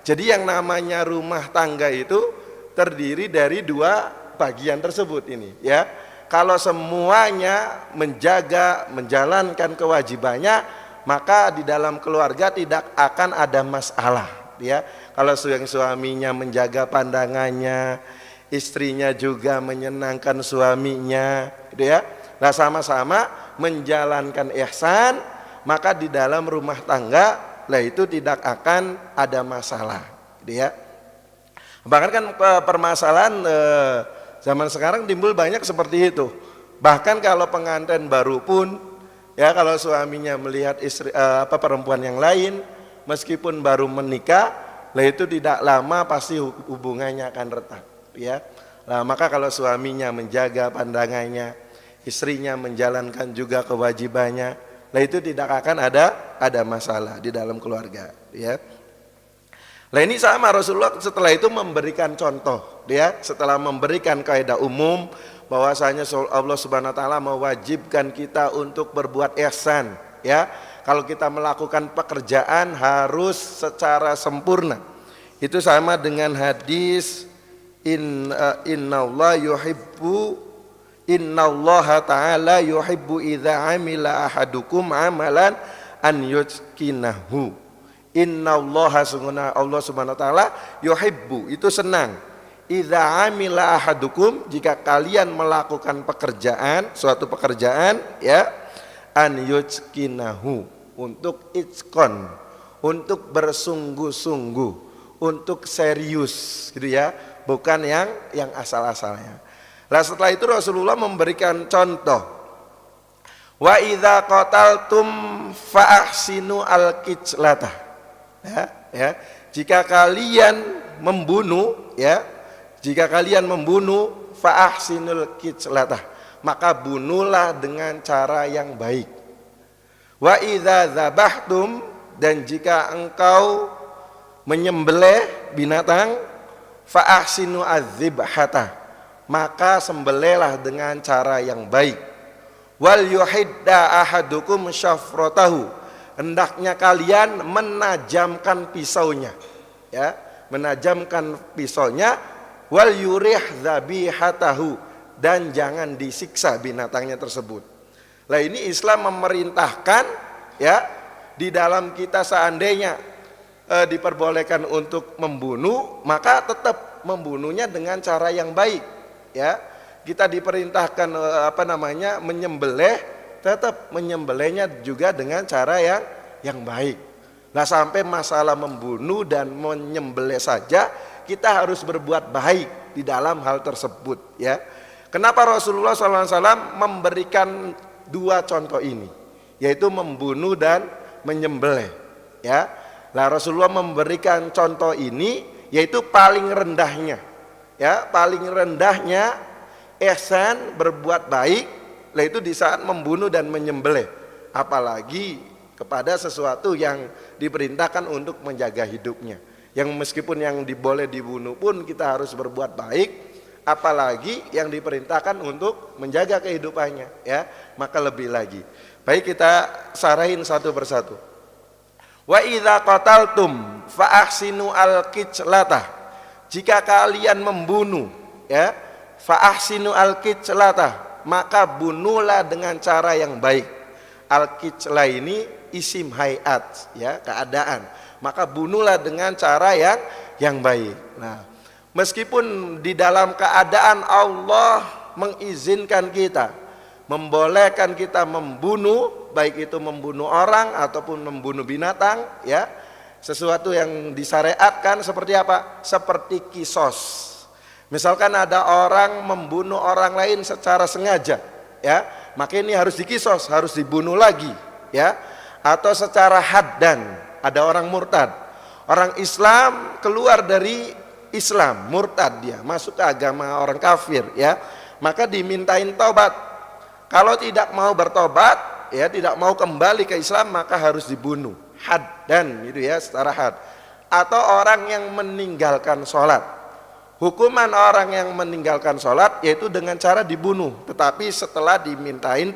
[SPEAKER 3] Jadi yang namanya rumah tangga itu terdiri dari dua bagian tersebut ini, ya. Kalau semuanya menjalankan kewajibannya, maka di dalam keluarga tidak akan ada masalah, ya. Kalau suaminya menjaga pandangannya, istrinya juga menyenangkan suaminya, gitu ya. Nah sama-sama menjalankan ihsan, maka di dalam rumah tangga lah itu tidak akan ada masalah, gitu ya. Bahkan kan permasalahan zaman sekarang timbul banyak seperti itu. Bahkan kalau pengantin baru pun, ya, kalau suaminya melihat perempuan yang lain, meskipun baru menikah, lah itu tidak lama pasti hubungannya akan retak, ya. Nah, maka kalau suaminya menjaga pandangannya, istrinya menjalankan juga kewajibannya, Lah itu tidak akan ada masalah di dalam keluarga, ya. Lah ini sama Rasulullah setelah itu memberikan contoh, ya, setelah memberikan kaidah umum bahwasanya Allah Subhanahu wa taala mewajibkan kita untuk berbuat ihsan, ya. Kalau kita melakukan pekerjaan harus secara sempurna. Itu sama dengan hadis innallaha ta'ala yuhibbu idza amila ahadukum amalan an yutqinahu. Innallaha sungguhnya Allah Subhanahu wa taala yuhibbu itu senang. Idza amila ahadukum jika kalian melakukan pekerjaan, suatu pekerjaan, ya, an yutqinahu untuk itqon, untuk bersungguh-sungguh, untuk serius gitu ya, bukan yang asal-asalnya. Lah setelah itu Rasulullah memberikan contoh. Wa idza qataltum fa ahsinu al-qitlatah. Ya, jika kalian membunuh, ya, jika kalian membunuh fa ahsinul qitlatah, maka bunuhlah dengan cara yang baik. Wa idza dzabhtum, dan jika engkau menyembelih binatang, fa ahsinu adzibhata, maka sembelihlah dengan cara yang baik. Wal yuhidda ahadukum syafratahu, hendaknya kalian menajamkan pisaunya, ya, menajamkan pisaunya. Wal yurih dzabihatahu, dan jangan disiksa binatangnya tersebut. Lah ini Islam memerintahkan, ya, di dalam kita seandainya diperbolehkan untuk membunuh, maka tetap membunuhnya dengan cara yang baik, ya. Kita diperintahkan menyembelih, tetap menyembelihnya juga dengan cara yang baik. Nah, sampai masalah membunuh dan menyembelih saja kita harus berbuat baik di dalam hal tersebut, ya. Kenapa Rasulullah SAW memberikan dua contoh ini, yaitu membunuh dan menyembelih, ya. Nah, Rasulullah memberikan contoh ini yaitu paling rendahnya, ya, paling rendahnya ihsan, berbuat baik, yaitu di saat membunuh dan menyembelih, apalagi kepada sesuatu yang diperintahkan untuk menjaga hidupnya, yang meskipun yang boleh dibunuh pun kita harus berbuat baik, apalagi yang diperintahkan untuk menjaga kehidupannya, ya, maka lebih lagi. Baik, kita sarahin satu persatu. Wa idza qataltum fa ahsinu al-qitlatah, jika kalian membunuh, ya, fa ahsinu al-qitlatah, maka bunuhlah dengan cara yang baik. Al-qitlah ini isim hayat, ya, keadaan, maka bunuhlah dengan cara yang baik. Nah, meskipun di dalam keadaan Allah mengizinkan kita, membolehkan kita membunuh, baik itu membunuh orang ataupun membunuh binatang, ya, sesuatu yang disyariatkan seperti apa? Seperti kisos. Misalkan ada orang membunuh orang lain secara sengaja, ya, maka ini harus dikisos, harus dibunuh lagi, ya. Atau secara haddan, ada orang murtad, orang Islam keluar dari Islam, murtad dia, masuk ke agama orang kafir, ya, maka dimintain taubat. Kalau tidak mau bertobat, ya, tidak mau kembali ke Islam, maka harus dibunuh, haddan, gitu ya, secara had. Atau orang yang meninggalkan sholat, hukuman orang yang meninggalkan sholat yaitu dengan cara dibunuh, tetapi setelah dimintain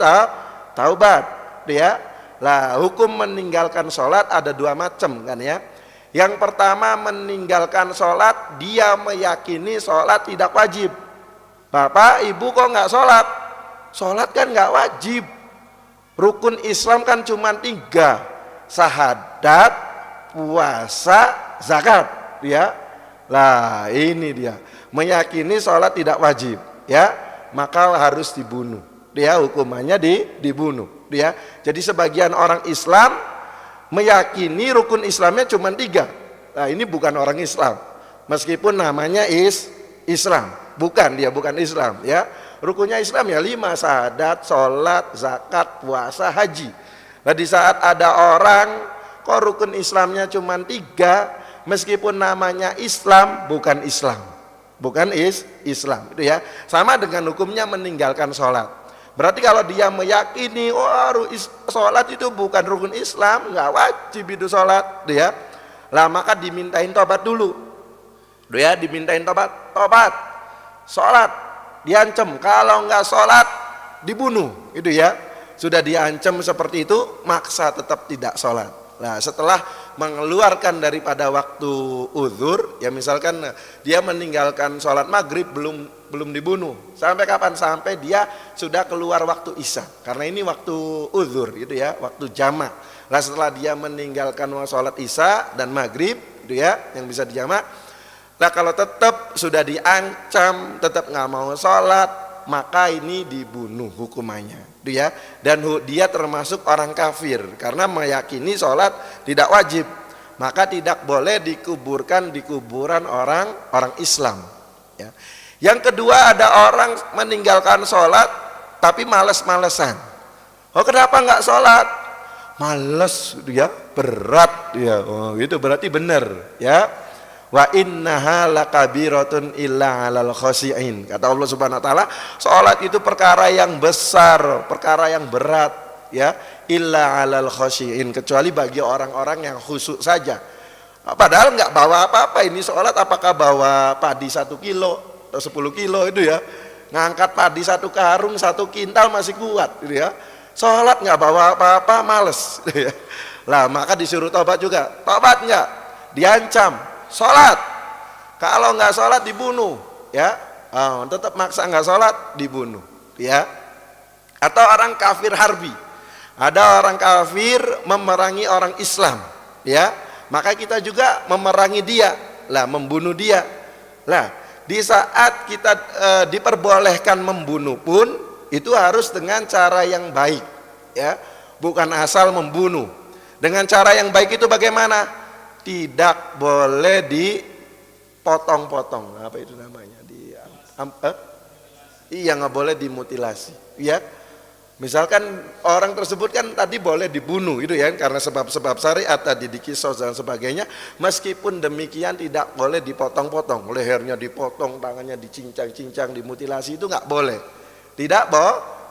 [SPEAKER 3] taubat, ya. Lah, hukum meninggalkan sholat ada dua macam, kan, ya. Yang pertama, meninggalkan sholat dia meyakini sholat tidak wajib. Bapak ibu kok nggak sholat? Sholat kan nggak wajib. Rukun Islam kan cuma 3, syahadat, puasa, zakat, ya. Lah, ini dia meyakini sholat tidak wajib, ya, maka harus dibunuh, dia hukumannya dibunuh, dia. Jadi sebagian orang Islam meyakini rukun Islamnya cuma 3. Nah, ini bukan orang Islam, meskipun namanya Islam, bukan Islam, ya. Rukunnya Islam ya 5, syahadat, sholat, zakat, puasa, haji. Nah, di saat ada orang kok rukun Islamnya cuma 3, meskipun namanya Islam, bukan Islam, Islam, itu ya. Sama dengan hukumnya meninggalkan sholat. Berarti kalau dia meyakini sholat itu bukan rukun Islam, nggak wajib itu sholat, ya. Lah maka dimintain tobat dulu, ya, dimintain tobat, sholat, diancam kalau nggak sholat dibunuh, itu ya. Sudah diancam seperti itu, maksa tetap tidak sholat. Nah setelah mengeluarkan daripada waktu uzur, ya misalkan dia meninggalkan sholat maghrib belum dibunuh, sampai kapan? Sampai dia sudah keluar waktu isya, karena ini waktu uzur, gitu ya, waktu jamak. Nah setelah dia meninggalkan sholat isya dan maghrib, gitu ya, yang bisa dijamak. Nah kalau tetap sudah diancam, tetap nggak mau sholat, maka ini dibunuh hukumannya, gitu ya. Dan dia termasuk orang kafir karena meyakini sholat tidak wajib, maka tidak boleh dikuburkan di kuburan orang Islam, ya. Yang kedua, ada orang meninggalkan sholat tapi males-malesan. Oh kenapa nggak sholat? Males, ya, berat, ya. Oh itu berarti benar, ya. Wa innaha lakabiratun illa 'alal khashi'in. Kata Allah Subhanahu wa taala, salat itu perkara yang besar, perkara yang berat, ya, illa 'alal khashi'in, kecuali bagi orang-orang yang khusyuk saja. Padahal enggak bawa apa-apa ini salat, apakah bawa padi 1 kilo atau 10 kilo itu ya. Ngangkat padi 1 karung, 1 kintal masih kuat, gitu ya. Salat enggak bawa apa-apa, males, gitu ya. Lah maka disuruh tobat juga. Tobat enggak? Diancam. Sholat, kalau nggak sholat dibunuh, ya. Tetap maksa nggak sholat dibunuh, ya. Atau orang kafir harbi, ada orang kafir memerangi orang Islam, ya, maka kita juga memerangi dia, lah, membunuh dia. Lah di saat kita diperbolehkan membunuh pun itu harus dengan cara yang baik, ya, bukan asal membunuh. Dengan cara yang baik itu bagaimana? Tidak boleh dipotong-potong, apa itu namanya, iya, nggak boleh dimutilasi, ya. Misalkan orang tersebut kan tadi boleh dibunuh, itu ya, karena sebab-sebab syariat tadi, dikisos dan sebagainya. Meskipun demikian tidak boleh dipotong-potong, lehernya dipotong, tangannya dicincang-cincang, dimutilasi, itu nggak boleh, tidak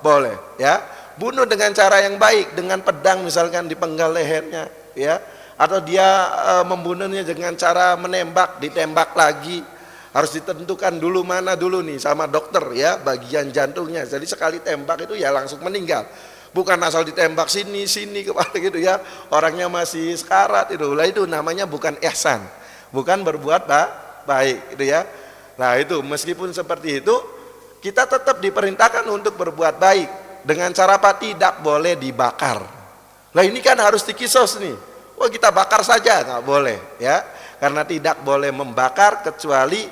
[SPEAKER 3] boleh, ya. Bunuh dengan cara yang baik, dengan pedang misalkan dipenggal lehernya, ya. Atau dia membunuhnya dengan cara menembak, ditembak lagi. Harus ditentukan dulu mana dulu nih sama dokter, ya, bagian jantungnya. Jadi sekali tembak itu ya langsung meninggal. Bukan asal ditembak sini kepala gitu, ya. Orangnya masih sekarat itu. Lah itu namanya bukan ihsan, bukan berbuat baik, gitu ya. Nah itu meskipun seperti itu, kita tetap diperintahkan untuk berbuat baik. Dengan cara apa? Tidak boleh dibakar. Lah ini kan harus dikisos nih. Oh kita bakar saja, nggak boleh, ya, karena tidak boleh membakar kecuali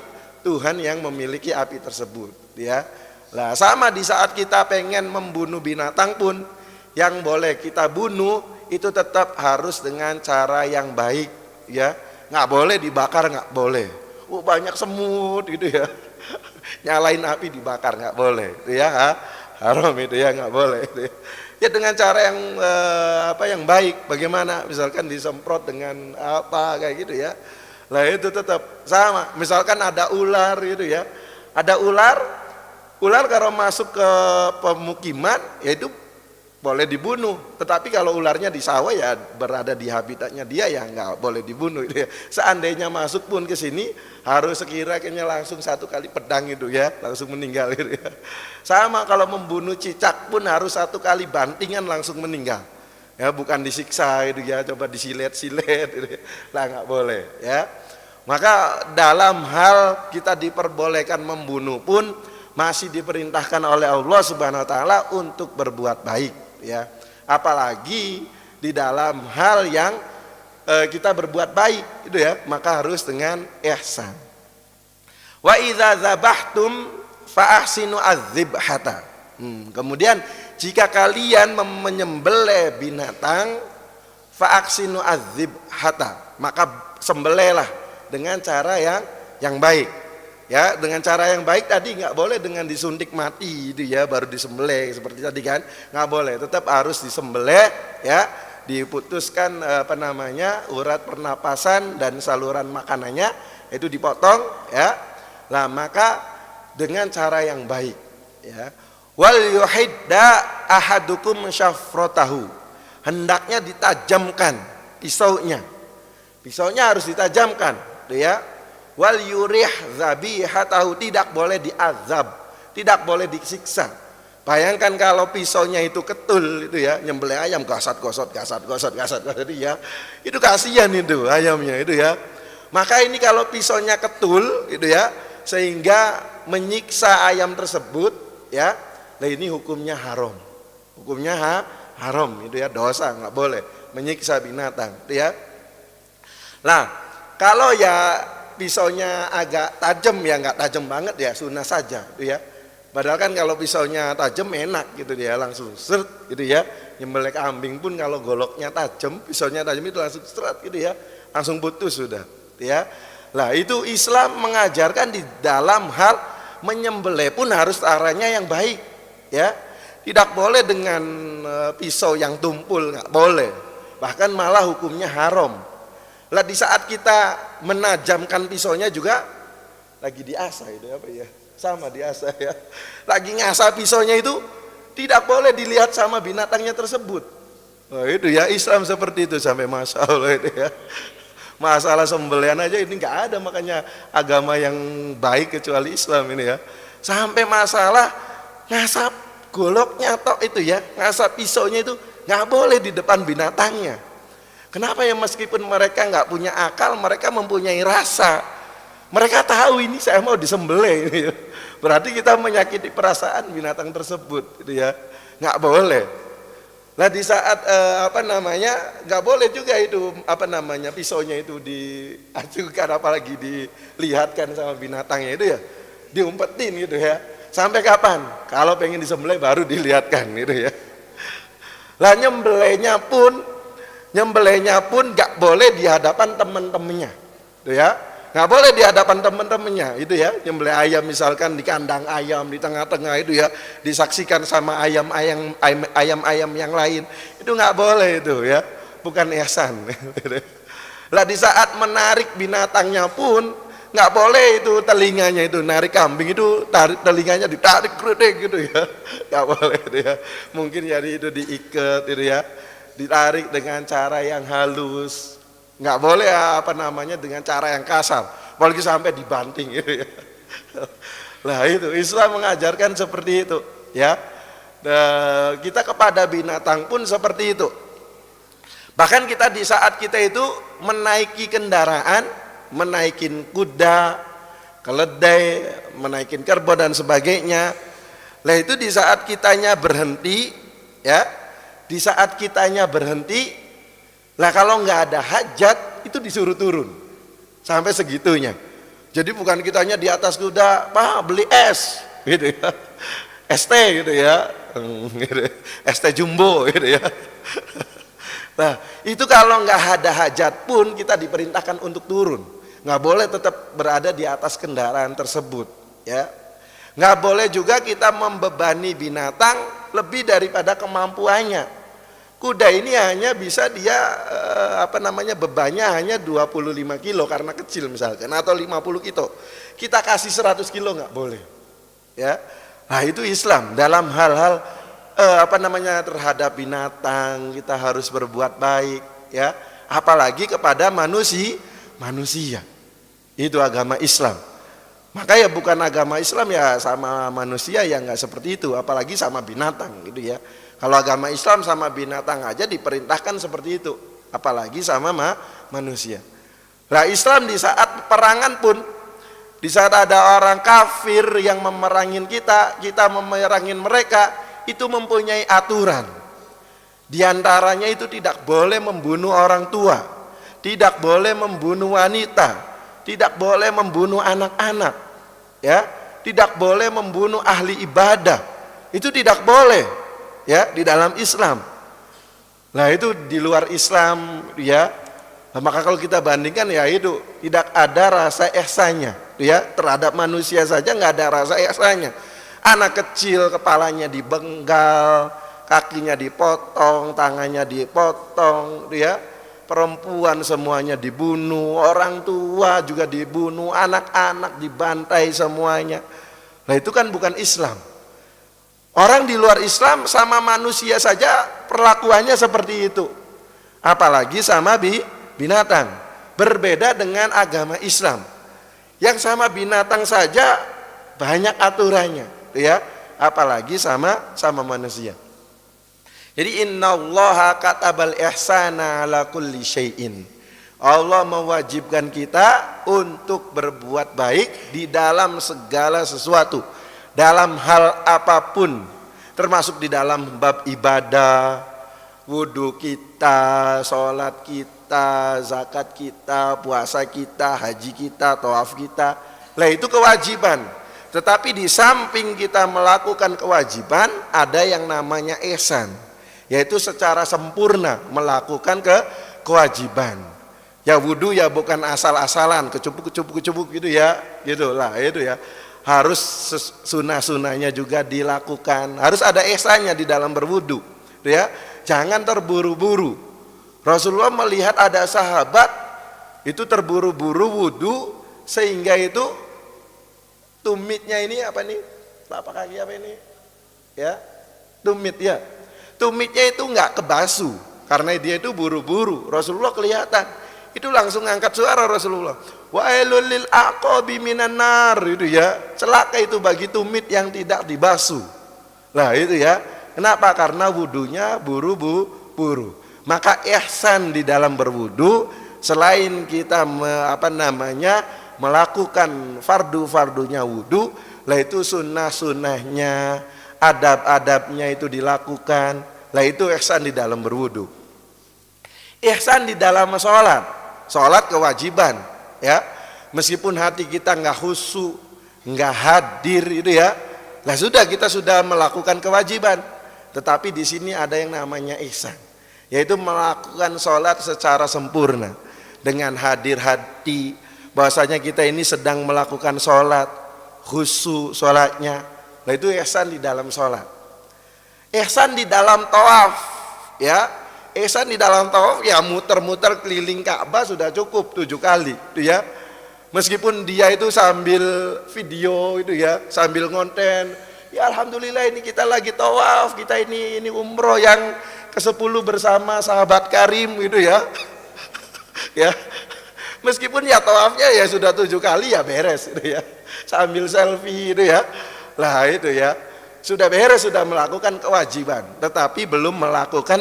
[SPEAKER 3] Tuhan yang memiliki api tersebut, ya. Nah sama di saat kita pengen membunuh binatang pun, yang boleh kita bunuh itu tetap harus dengan cara yang baik, ya. Nggak boleh dibakar, nggak boleh. Oh banyak semut gitu ya, nyalain api dibakar, nggak boleh, ya, haram itu ya, nggak boleh. Itu ya. Ya dengan cara yang yang baik. Bagaimana? Misalkan disemprot dengan apa kayak gitu, ya. Lah itu tetap sama. Misalkan ada ular gitu, ya. Ada ular kalau masuk ke pemukiman ya itu boleh dibunuh. Tetapi kalau ularnya di sawah ya berada di habitatnya dia ya nggak boleh dibunuh, gitu ya. Seandainya masuk pun ke sini harus sekiranya langsung 1 kali pedang itu, ya, langsung meninggal, gitu ya. Sama kalau membunuh cicak pun harus 1 kali bantingan langsung meninggal, ya, bukan disiksa itu, ya, coba disilet-silet, gitu ya. Lah nggak boleh, ya. Maka dalam hal kita diperbolehkan membunuh pun masih diperintahkan oleh Allah Subhanahu wa taala untuk berbuat baik, ya. Apalagi di dalam hal yang kita berbuat baik itu, ya, maka harus dengan ihsan. Wa idza dzabhtum fa ahsinu adzibhata. Kemudian jika kalian menyembelih binatang, fa ahsinu adzibhata, maka sembelihlah dengan cara yang baik. Ya, dengan cara yang baik tadi nggak boleh dengan disuntik mati itu, ya, baru disembelih seperti tadi kan, nggak boleh, tetap harus disembelih, ya, diputuskan urat pernapasan dan saluran makanannya itu dipotong, ya. Lah maka dengan cara yang baik, ya. Wal yuhidda ahadukum syafratahu. Hendaknya ditajamkan pisaunya. Pisaunya harus ditajamkan, ya. Wal yurih zabihatahu, tidak boleh diazab, tidak boleh disiksa. Bayangkan kalau pisaunya itu ketul itu ya, nyembelih ayam gosot ya. Itu kasihan itu ayamnya itu ya. Maka ini kalau pisaunya ketul itu ya, sehingga menyiksa ayam tersebut ya. Nah ini hukumnya haram. Hukumnya haram itu ya, dosa, nggak boleh menyiksa binatang itu ya. Nah, kalau ya pisaunya agak tajam ya, nggak tajam banget ya, sunnah saja itu ya. Padahal kan kalau pisaunya tajam enak gitu dia, langsung seret gitu ya. Nyembelih kambing pun kalau goloknya tajam, pisaunya tajam itu langsung seret gitu ya, langsung putus sudah ya. Lah itu Islam mengajarkan di dalam hal menyembelih pun harus caranya yang baik ya. Tidak boleh dengan pisau yang tumpul, nggak boleh. Bahkan malah hukumnya haram. Lah di saat kita menajamkan pisaunya juga lagi diasah itu apa ya? Sama diasah ya. Lagi ngasah pisaunya itu tidak boleh dilihat sama binatangnya tersebut. Oh itu ya, Islam seperti itu sampai masya Allah itu ya. Masalah sembelihan aja ini nggak ada, makanya agama yang baik kecuali Islam ini ya. Sampai masalah ngasah goloknya atau itu ya, ngasah pisaunya itu nggak boleh di depan binatangnya. Kenapa ya? Meskipun mereka nggak punya akal, mereka mempunyai rasa. Mereka tahu ini saya mau disembelih ini ya. Berarti kita menyakiti perasaan binatang tersebut gitu ya. Nggak boleh. Nah di saat nggak boleh juga itu pisaunya itu diajukan, apalagi dilihatkan sama binatangnya itu ya, diumpetin gitu ya. Sampai kapan? Kalau pengen disembelih baru dilihatkan gitu ya. Lah nyembelihnya pun nggak boleh di hadapan teman-temannya, gitu ya. Nggak boleh di hadapan teman-temannya itu ya. Nyembelih ayam misalkan di kandang ayam di tengah-tengah itu ya, disaksikan sama ayam-ayam yang lain, itu nggak boleh itu ya, bukan ihsan. Lah di saat menarik binatangnya pun nggak boleh itu telinganya itu, narik kambing itu telinganya ditarik gede gitu ya, nggak boleh itu ya. Mungkin jadi itu diikat itu ya, ditarik dengan cara yang halus. Nggak boleh dengan cara yang kasar, apalagi sampai dibanting gitu ya. Lah itu Islam mengajarkan seperti itu ya. Kita kepada binatang pun seperti itu. Bahkan kita di saat kita itu menaiki kendaraan, menaikin kuda, keledai, menaikin kerbau dan sebagainya. Lah itu di saat kitanya berhenti ya, di saat kitanya berhenti, lah kalau nggak ada hajat itu disuruh turun sampai segitunya. Jadi bukan kitanya di atas kuda, Pak beli es gitu ya, ST gitu ya, ST jumbo gitu ya. Nah itu kalau nggak ada hajat pun kita diperintahkan untuk turun, nggak boleh tetap berada di atas kendaraan tersebut ya. Nggak boleh juga kita membebani binatang lebih daripada kemampuannya. Kuda ini hanya bisa dia bebannya hanya 25 kilo karena kecil misalkan, atau 50 kilo. Kita kasih 100 kilo nggak boleh. Ya. Nah, itu Islam dalam hal-hal terhadap binatang kita harus berbuat baik ya, apalagi kepada manusia. Itu agama Islam. Maka ya bukan agama Islam ya sama manusia yang nggak seperti itu, apalagi sama binatang gitu ya. Kalau agama Islam sama binatang aja diperintahkan seperti itu, apalagi sama manusia. Nah Islam di saat perangan pun, di saat ada orang kafir yang memerangin kita memerangin mereka, itu mempunyai aturan. Di antaranya itu tidak boleh membunuh orang tua, tidak boleh membunuh wanita, tidak boleh membunuh anak-anak, ya, tidak boleh membunuh ahli ibadah, itu tidak boleh. Ya di dalam Islam. Nah itu di luar Islam ya. Nah, maka kalau kita bandingkan ya itu tidak ada rasa ihsannya ya, terhadap manusia saja nggak ada rasa ihsannya. Anak kecil kepalanya dibenggal, kakinya dipotong, tangannya dipotong ya. Perempuan semuanya dibunuh, orang tua juga dibunuh, anak-anak dibantai semuanya. Nah itu kan bukan Islam. Orang di luar Islam sama manusia saja perlakuannya seperti itu, apalagi sama binatang. Berbeda dengan agama Islam, yang sama binatang saja banyak aturannya, ya, apalagi sama manusia. Jadi innallaha katabal ihsana ala kulli syai'in. Allah mewajibkan kita untuk berbuat baik di dalam segala sesuatu, dalam hal apapun, termasuk di dalam bab ibadah, wudhu kita, sholat kita, zakat kita, puasa kita, haji kita, tawaf kita. Lah itu kewajiban. Tetapi di samping kita melakukan kewajiban, ada yang namanya ihsan, yaitu secara sempurna melakukan kewajiban. Ya wudhu ya bukan asal-asalan, kecubuk gitu ya, gitulah itu ya. Harus sunah-sunahnya juga dilakukan. Harus ada ihsannya di dalam berwudu, ya. Jangan terburu-buru. Rasulullah melihat ada sahabat itu terburu-buru wudu sehingga itu tumitnya ini apa nih? Telapak kaki apa ini? Ya, tumit ya. Tumitnya itu enggak kebasuh karena dia itu buru-buru. Rasulullah kelihatan. Itu langsung angkat suara Rasulullah. Wa'ilul lil aqabi minan nar, itu ya. Celaka itu bagi tumit yang tidak dibasuh. Lah itu ya. Kenapa? Karena wudunya buru-buru. Maka ihsan di dalam berwudu, selain kita melakukan fardu-fardunya wudu, lah itu sunnah-sunnahnya, adab-adabnya itu dilakukan. Lah itu ihsan di dalam berwudu. Ihsan di dalam sholat kewajiban, ya. Meskipun hati kita nggak khusyuk, nggak hadir itu ya, lah sudah kita sudah melakukan kewajiban. Tetapi di sini ada yang namanya ihsan, yaitu melakukan sholat secara sempurna dengan hadir hati, bahwasanya kita ini sedang melakukan sholat, khusyuk sholatnya. Nah itu ihsan di dalam sholat. Ihsan di dalam tawaf, ya. Ihsan di dalam tawaf ya muter-muter keliling Ka'bah sudah cukup 7 kali, itu ya. Meskipun dia itu sambil video itu ya, sambil ngonten. Ya alhamdulillah ini kita lagi tawaf, kita ini umroh yang ke-10 bersama sahabat karim gitu ya. Ya. Meskipun ya tawafnya ya sudah 7 kali ya beres gitu ya. Sambil selfie itu ya. Lah itu ya. Sudah beres, sudah melakukan kewajiban, tetapi belum melakukan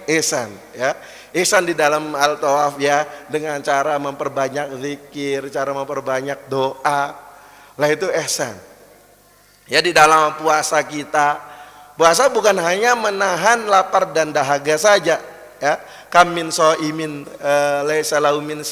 [SPEAKER 3] ihsan ya. Ihsan di dalam al-tawaf ya, dengan cara memperbanyak zikir, cara memperbanyak doa. Lah itu ihsan. Ya di dalam puasa kita, puasa bukan hanya menahan lapar dan dahaga saja, ya. Kam min shaimin laisa lahu min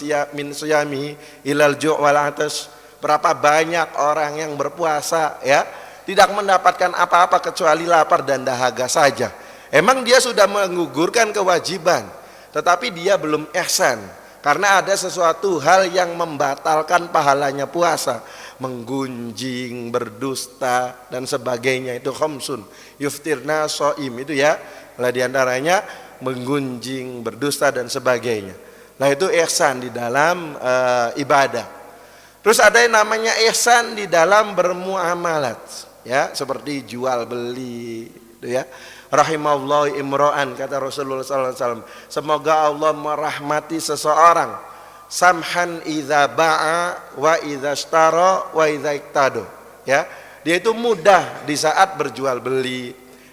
[SPEAKER 3] siyami ilal ju' wal atas. Berapa banyak orang yang berpuasa ya, tidak mendapatkan apa-apa kecuali lapar dan dahaga saja. Emang dia sudah menggugurkan kewajiban, tetapi dia belum ihsan. Karena ada sesuatu hal yang membatalkan pahalanya puasa, menggunjing, berdusta dan sebagainya, itu khamsun yuftirna shaim itu ya. Lah diantaranya menggunjing, berdusta dan sebagainya. Nah itu ihsan di dalam ibadah. Terus ada yang namanya ihsan di dalam bermuamalat, ya, seperti jual beli, itu ya. Rahimallahu imro'an, kata Rasulullah SAW, semoga Allah merahmati seseorang, samhan idza ba'a wa idza ishtara wa idza iktado, ya. Dia itu mudah di saat berjual beli,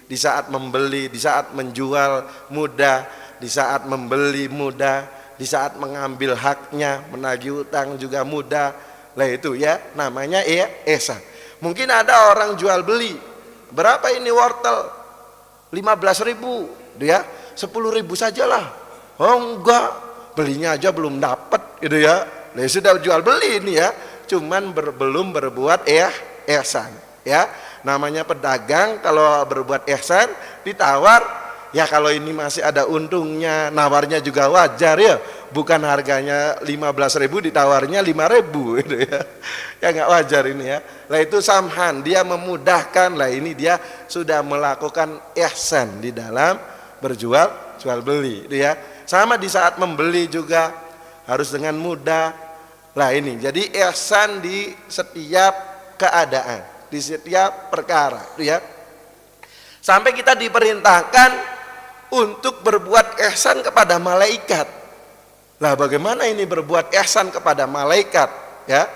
[SPEAKER 3] di saat membeli, di saat menjual mudah, di saat membeli mudah, di saat mengambil haknya, menagih utang juga mudah. Lah itu ya namanya ihsan. Mungkin ada orang jual beli, berapa ini wortel? 15.000, dia 10.000 sajalah. Oh enggak, belinya aja belum dapat, gitu ya. Nah, sudah jual beli ini ya, cuman belum berbuat ihsan, ya. Namanya pedagang kalau berbuat ihsan ditawar, ya kalau ini masih ada untungnya, nawarnya juga wajar ya. Bukan harganya 15.000 ditawarnya 5.000 gitu ya. Ya enggak wajar ini ya. Lah itu samhan, dia memudahkan. Lah ini dia sudah melakukan ihsan di dalam jual beli itu ya. Sama di saat membeli juga harus dengan mudah. Lah ini jadi ihsan di setiap keadaan, di setiap perkara itu ya. Sampai kita diperintahkan untuk berbuat ihsan kepada malaikat. Lah bagaimana ini berbuat ihsan kepada malaikat, ya?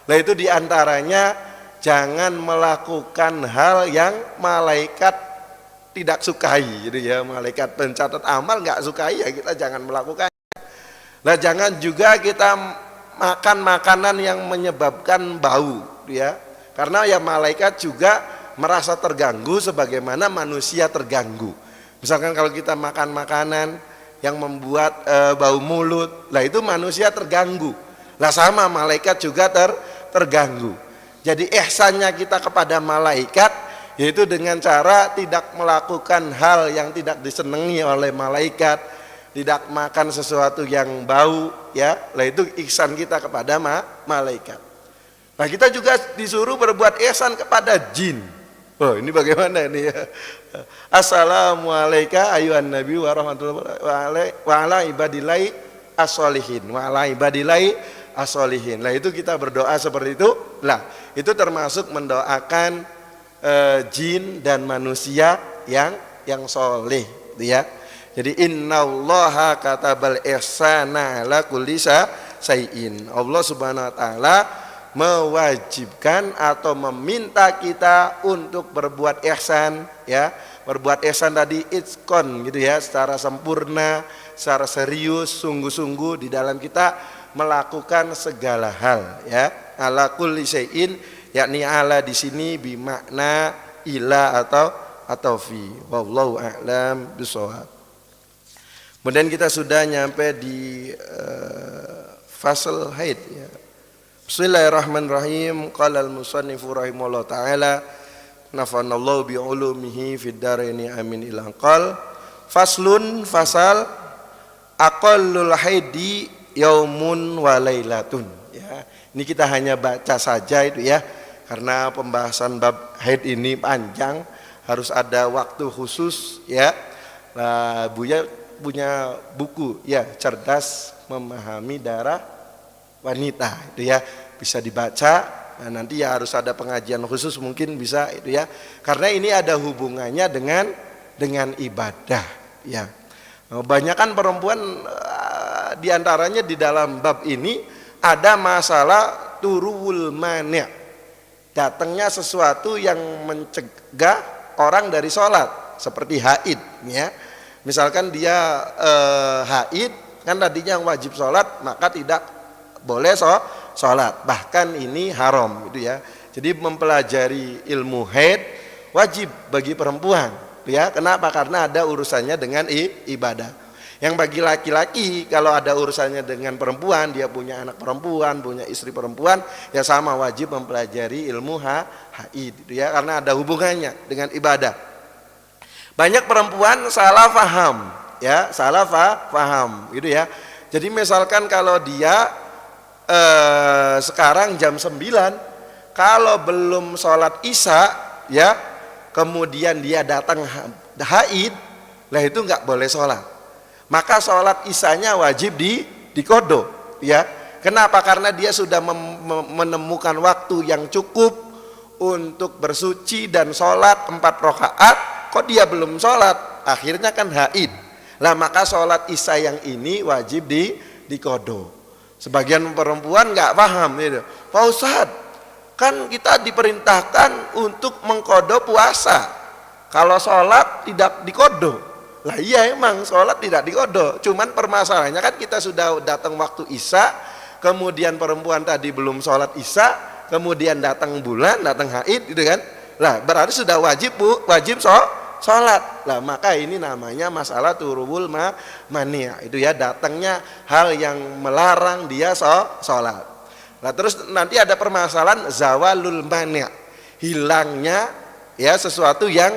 [SPEAKER 3] Lah itu diantaranya jangan melakukan hal yang malaikat tidak sukai, gitu ya. Malaikat pencatat amal nggak sukai, ya kita jangan melakukan. Lah jangan juga kita makan makanan yang menyebabkan bau, ya. Karena ya malaikat juga merasa terganggu sebagaimana manusia terganggu. Misalkan kalau kita makan makanan yang membuat bau mulut, lah itu manusia terganggu. Lah sama malaikat juga terganggu. Jadi ihsannya kita kepada malaikat yaitu dengan cara tidak melakukan hal yang tidak disenangi oleh malaikat, tidak makan sesuatu yang bau, ya. Lah itu ihsan kita kepada malaikat. Nah, kita juga disuruh berbuat ihsan kepada jin. Oh, ini bagaimana ini ya? Assalamualaikum ayuhan nabi wa rahmatullahi wa ala ibadillahi as-solihin wa ala ibadillahi as-solihin. Lah itu kita berdoa seperti itu. Lah, itu termasuk mendoakan jin dan manusia yang soleh, ya. Jadi innallaha katabal ihsana ala kulli syai'in. Allah Subhanahu wa taala mewajibkan atau meminta kita untuk berbuat ihsan, ya. Berbuat ihsan tadi itqon gitu ya, secara sempurna, secara serius, sungguh-sungguh di dalam kita melakukan segala hal, ya. Ala kulli syai'in, yakni ala di sini bimakna ila atau fi. Wallahu a'lam bishawab. Kemudian kita sudah nyampe di fasal haid, ya. Bismillahirrahmanirrahim. Qala al-musannifu rahimahullah ta'ala nafanallahu bi'ulumihi fid dharaini amin ila qal faslun fasal aqallul haidi yaumun wa lailatun, ya. Ini kita hanya baca saja itu, ya, karena pembahasan bab haid ini panjang, harus ada waktu khusus, ya. Nah, Buya punya buku, ya, Cerdas Memahami Darah Wanita, itu ya, bisa dibaca. Nah, nanti ya harus ada pengajian khusus mungkin bisa itu, ya, karena ini ada hubungannya dengan ibadah, ya. Banyakan perempuan diantaranya di dalam bab ini ada masalah turuwul mani', datangnya sesuatu yang mencegah orang dari sholat seperti haid, ya. Misalkan dia haid, kan tadinya yang wajib sholat maka tidak boleh sholat, bahkan ini haram gitu, ya. Jadi mempelajari ilmu haid wajib bagi perempuan, ya. Kenapa? Karena ada urusannya dengan ibadah. Yang bagi laki-laki kalau ada urusannya dengan perempuan, dia punya anak perempuan, punya istri perempuan, ya sama wajib mempelajari ilmu haid gitu, ya, karena ada hubungannya dengan ibadah. Banyak perempuan salah paham, ya, salah paham gitu, ya. Jadi misalkan kalau dia sekarang jam 9, kalau belum sholat isya, ya, kemudian dia datang haid, lah itu nggak boleh sholat. Maka sholat isyanya wajib diqodho, ya. Kenapa? Karena dia sudah menemukan waktu yang cukup untuk bersuci dan sholat 4 rakaat, kok dia belum sholat, akhirnya kan haid. Lah maka sholat isya yang ini wajib diqodho. Sebagian perempuan nggak paham gitu. Pak Ustadz, kan kita diperintahkan untuk mengqodho puasa, kalau sholat tidak diqodho. Lah iya, emang sholat tidak diqodho, cuman permasalahannya kan kita sudah datang waktu isya, kemudian perempuan tadi belum sholat isya, kemudian datang bulan, datang haid gitu kan. Lah berarti sudah wajib sholat. Lah maka ini namanya masalah turubul mani', itu ya, datangnya hal yang melarang dia sholat. Nah terus nanti ada permasalahan zawalul mani', hilangnya, ya, sesuatu yang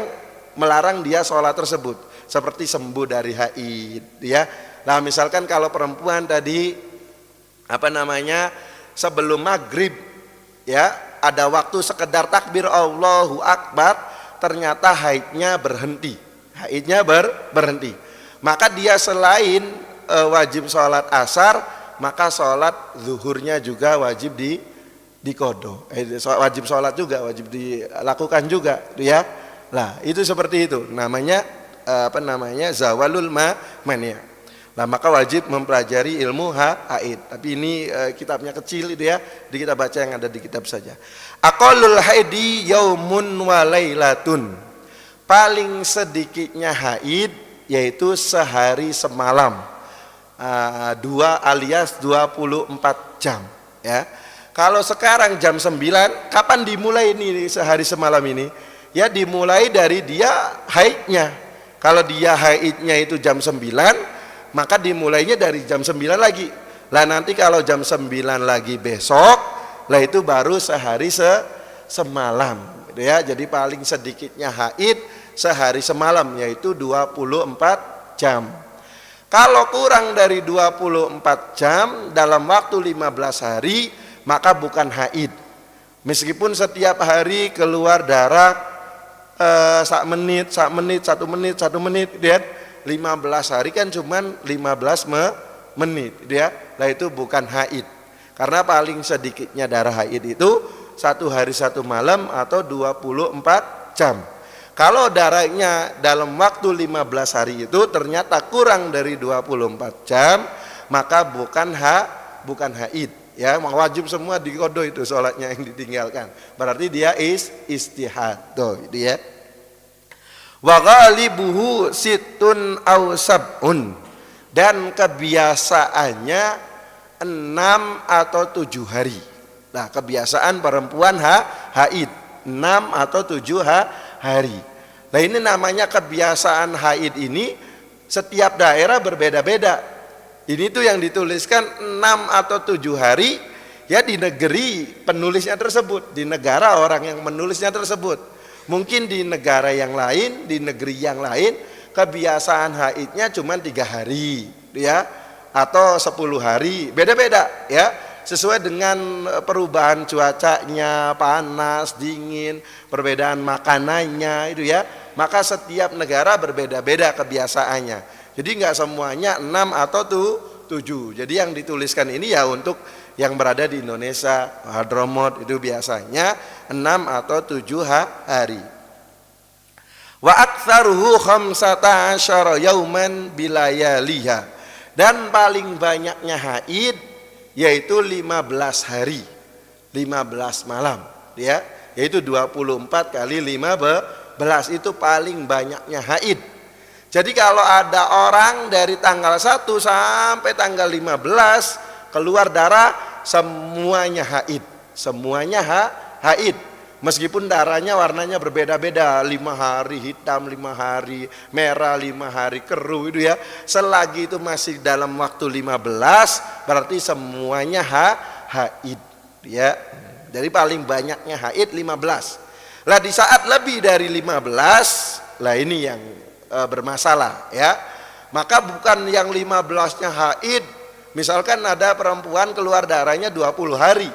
[SPEAKER 3] melarang dia sholat tersebut, seperti sembuh dari haid, ya. Nah misalkan kalau perempuan tadi sebelum maghrib, ya, ada waktu sekedar takbir Allahu Akbar, ternyata haidnya berhenti, berhenti, maka dia selain wajib sholat asar, maka sholat zuhurnya juga wajib diqodho, wajib sholat juga, wajib dilakukan juga, ya. Lah, itu seperti itu. Namanya zawalul mani'. Nah, maka wajib mempelajari ilmu haid. Tapi ini kitabnya kecil itu ya. Jadi kita baca yang ada di kitab saja. Aqallul haidi yaumun wa lailatun. Paling sedikitnya haid yaitu sehari semalam. 2 alias 24 jam ya. Kalau sekarang jam 9, kapan dimulai ini sehari semalam ini? Ya dimulai dari dia haidnya. Kalau dia haidnya itu jam 9, maka dimulainya dari jam 9 lagi. Lah nanti kalau jam 9 lagi besok, lah itu baru sehari semalam gitu ya. Jadi paling sedikitnya haid sehari semalam yaitu 24 jam. Kalau kurang dari 24 jam dalam waktu 15 hari, maka bukan haid. Meskipun setiap hari keluar darah 1 menit, 1 menit, lihat 15 hari kan cuman 15 menit, ya. Nah itu bukan haid. Karena paling sedikitnya darah haid itu 1 hari 1 malam atau 24 jam. Kalau darahnya dalam waktu 15 hari itu ternyata kurang dari 24 jam, maka bukan haid. Ya, wajib semua dikodo itu sholatnya yang ditinggalkan. Berarti dia istihadah, gitu ya. Wa ghalibuhu sittun aw sab'un. Dan kebiasaannya 6 atau 7 hari. Nah, kebiasaan perempuan haid 6 atau 7 hari. Nah, ini namanya kebiasaan haid ini setiap daerah berbeda-beda. Ini tuh yang dituliskan 6 atau 7 hari ya di negeri penulisnya tersebut, di negara orang yang menulisnya tersebut. Mungkin di negara yang lain, di negeri yang lain kebiasaan haidnya cuma 3 hari ya atau 10 hari, beda-beda ya. Sesuai dengan perubahan cuacanya, panas, dingin, perbedaan makanannya itu ya. Maka setiap negara berbeda-beda kebiasaannya. Jadi nggak semuanya 6 atau 7. Jadi yang dituliskan ini ya untuk yang berada di Indonesia, Hadramut itu biasanya 6 atau 7 hari. Wa aktsaruhu 15 yauman bilayaliha. Dan paling banyaknya haid yaitu 15 hari. 15 malam, ya. Yaitu 24 kali 15 itu paling banyaknya haid. Jadi kalau ada orang dari tanggal 1 sampai tanggal 15 keluar darah, semuanya haid. Semuanya haid. Meskipun darahnya warnanya berbeda-beda, 5 hari hitam, 5 hari merah, 5 hari keruh itu ya. Selagi itu masih dalam waktu 15, berarti semuanya haid ya. Jadi paling banyaknya haid 15. Lah di saat lebih dari 15, lah ini yang bermasalah ya. Maka bukan yang 15-nya haid. Misalkan ada perempuan keluar darahnya 20 hari.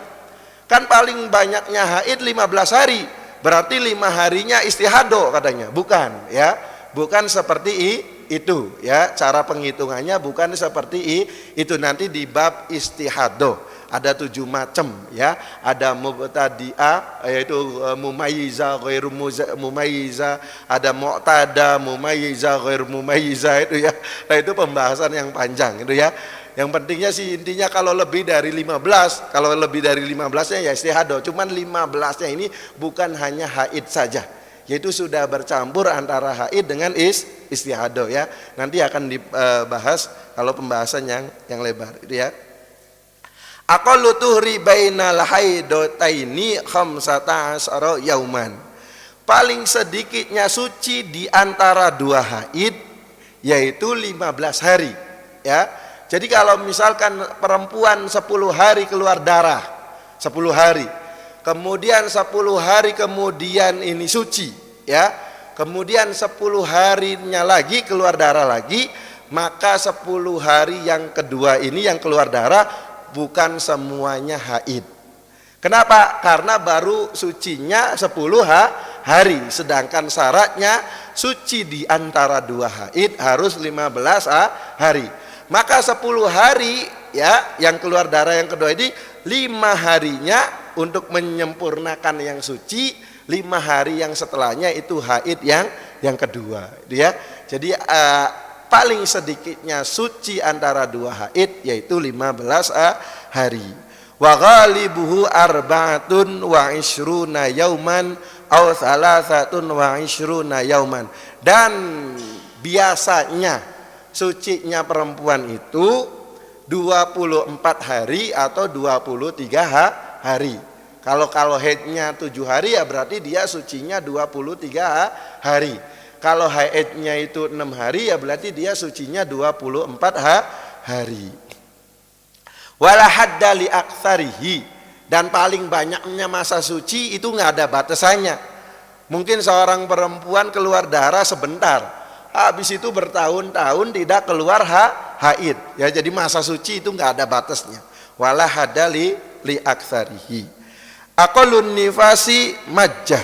[SPEAKER 3] Kan paling banyaknya haid 15 hari. Berarti 5 harinya istihadah katanya. Bukan ya. Bukan seperti itu ya. Cara penghitungannya bukan seperti itu. Nanti di bab istihadah ada 7 macam ya. Ada mubtadi'ah yaitu mumayyiza ghairu mumayyiza, ada mu'tada mumayyiza ghairu mumayyiza itu ya. Nah itu pembahasan yang panjang itu ya. Yang pentingnya sih intinya kalau lebih dari 15, kalau lebih dari 15-nya ya istihadah. Cuman 15-nya ini bukan hanya haid saja. Yaitu sudah bercampur antara haid dengan istihadah ya. Nanti akan dibahas kalau pembahasan yang lebar itu ya. Aqallu tuhri bainal haidataini 15 yauman. Paling sedikitnya suci di antara 2 haid yaitu 15 hari ya. Jadi kalau misalkan perempuan 10 hari keluar darah, 10 hari. Kemudian 10 hari kemudian ini suci ya. Kemudian 10 harinya lagi keluar darah lagi, maka 10 hari yang kedua ini yang keluar darah bukan semuanya haid. Kenapa? Karena baru sucinya 10 hari. Sedangkan syaratnya suci di antara 2 haid harus 15 hari. Maka 10 hari ya yang keluar darah yang kedua ini 5 harinya untuk menyempurnakan yang suci 5 hari yang setelahnya itu haid yang kedua, gitu ya. Jadi paling sedikitnya suci antara 2 haid yaitu 15 hari. Wa ghalibuhu arba'atun wa ishruna yauman aw thalathatun wa ishruna yauman. Dan biasanya sucinya perempuan itu 24 hari atau 23 hari. Kalau haidnya 7 hari ya berarti dia sucinya 23 hari. Kalau haidnya itu 6 hari ya berarti dia sucinya 24 hari. Wala hadda li aktsarihi, dan paling banyaknya masa suci itu nggak ada batasannya. Mungkin seorang perempuan keluar darah sebentar, habis itu bertahun-tahun tidak keluar haid. Ya, jadi masa suci itu nggak ada batasnya. Wala hadda li aktsarihi. Aqallun nifasi majjah,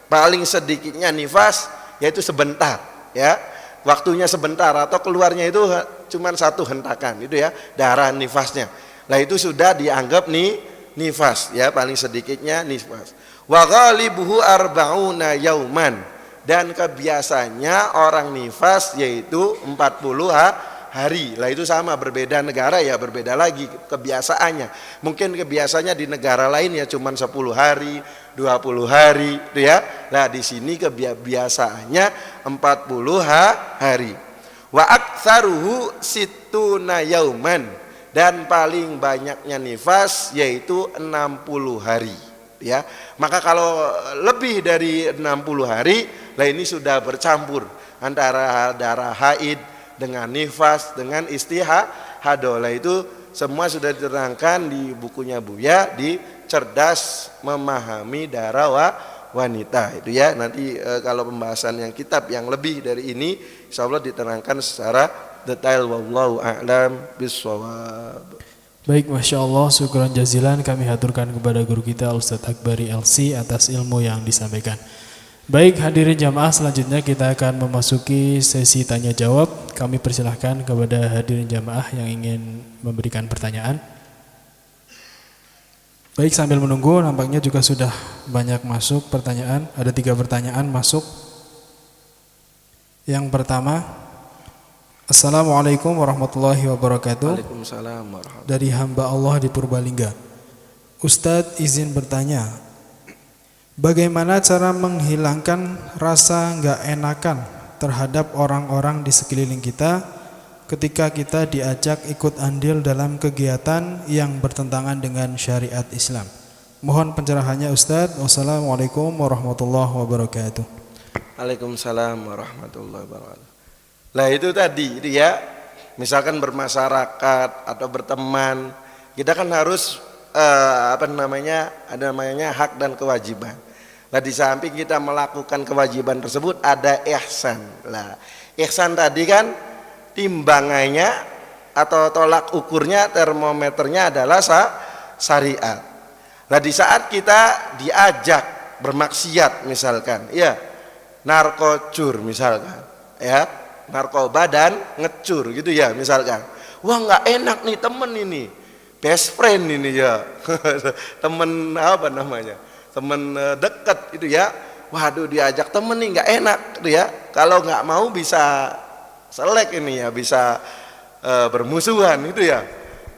[SPEAKER 3] paling sedikitnya nifas yaitu sebentar, ya. Waktunya sebentar atau keluarnya itu cuma 1 hentakan, itu ya, darah nifasnya. Nah itu sudah dianggap nifas, ya, paling sedikitnya nifas. Wa ghalibuhu arba'una yauman, dan kebiasaannya orang nifas yaitu 40 hari. Lah itu sama, berbeda negara ya berbeda lagi kebiasaannya. Mungkin kebiasaannya di negara lain ya cuma 10 hari, 20 hari, gitu ya. Nah di sini kebiasaannya 40 hari. Wa aktsaruhu sittuna yauman, dan paling banyaknya nifas yaitu 60 hari, ya. Maka kalau lebih dari 60 hari, lah ini sudah bercampur antara darah haid dengan nifas dengan istihadah. Lah itu semua sudah diterangkan di bukunya Buya di Cerdas Memahami Darah Wanita, itu ya. Nanti kalau pembahasan yang kitab yang lebih dari ini insyaallah diterangkan secara detail. Wallahu a'lam bishawab.
[SPEAKER 2] Baik, Masya Allah, syukuran jazilan kami haturkan kepada guru kita Ustadz Akbari LC atas ilmu yang disampaikan. Baik, hadirin jamaah, selanjutnya kita akan memasuki sesi tanya jawab. Kami persilahkan kepada hadirin jamaah yang ingin memberikan pertanyaan. Baik, sambil menunggu nampaknya juga sudah banyak masuk pertanyaan. Ada 3 pertanyaan masuk. Yang pertama, Assalamualaikum warahmatullahi wabarakatuh.
[SPEAKER 3] Waalaikumsalam warahmatullahi.
[SPEAKER 2] Dari hamba Allah di Purbalingga. Ustadz izin bertanya, bagaimana cara menghilangkan rasa nggak enakan terhadap orang-orang di sekeliling kita ketika kita diajak ikut andil dalam kegiatan yang bertentangan dengan syariat Islam? Mohon pencerahannya Ustadz. Wassalamualaikum warahmatullahi wabarakatuh.
[SPEAKER 3] Waalaikumsalam warahmatullahi wabarakatuh. Lah itu tadi, itu ya, misalkan bermasyarakat atau berteman, kita kan harus ada namanya hak dan kewajiban. Nah di samping kita melakukan kewajiban tersebut ada ihsan. Lah ihsan tadi kan timbangannya atau tolak ukurnya, termometernya adalah syariat. Nah di saat kita diajak bermaksiat misalkan, ya, narkocur misalkan, ya, narkoba dan ngecur gitu ya misalkan, wah nggak enak nih temen ini, best friend ini ya, temen apa namanya, temen dekat itu ya, waduh diajak temen nih nggak enak gitu ya, kalau nggak mau bisa selek ini ya, bisa bermusuhan itu ya.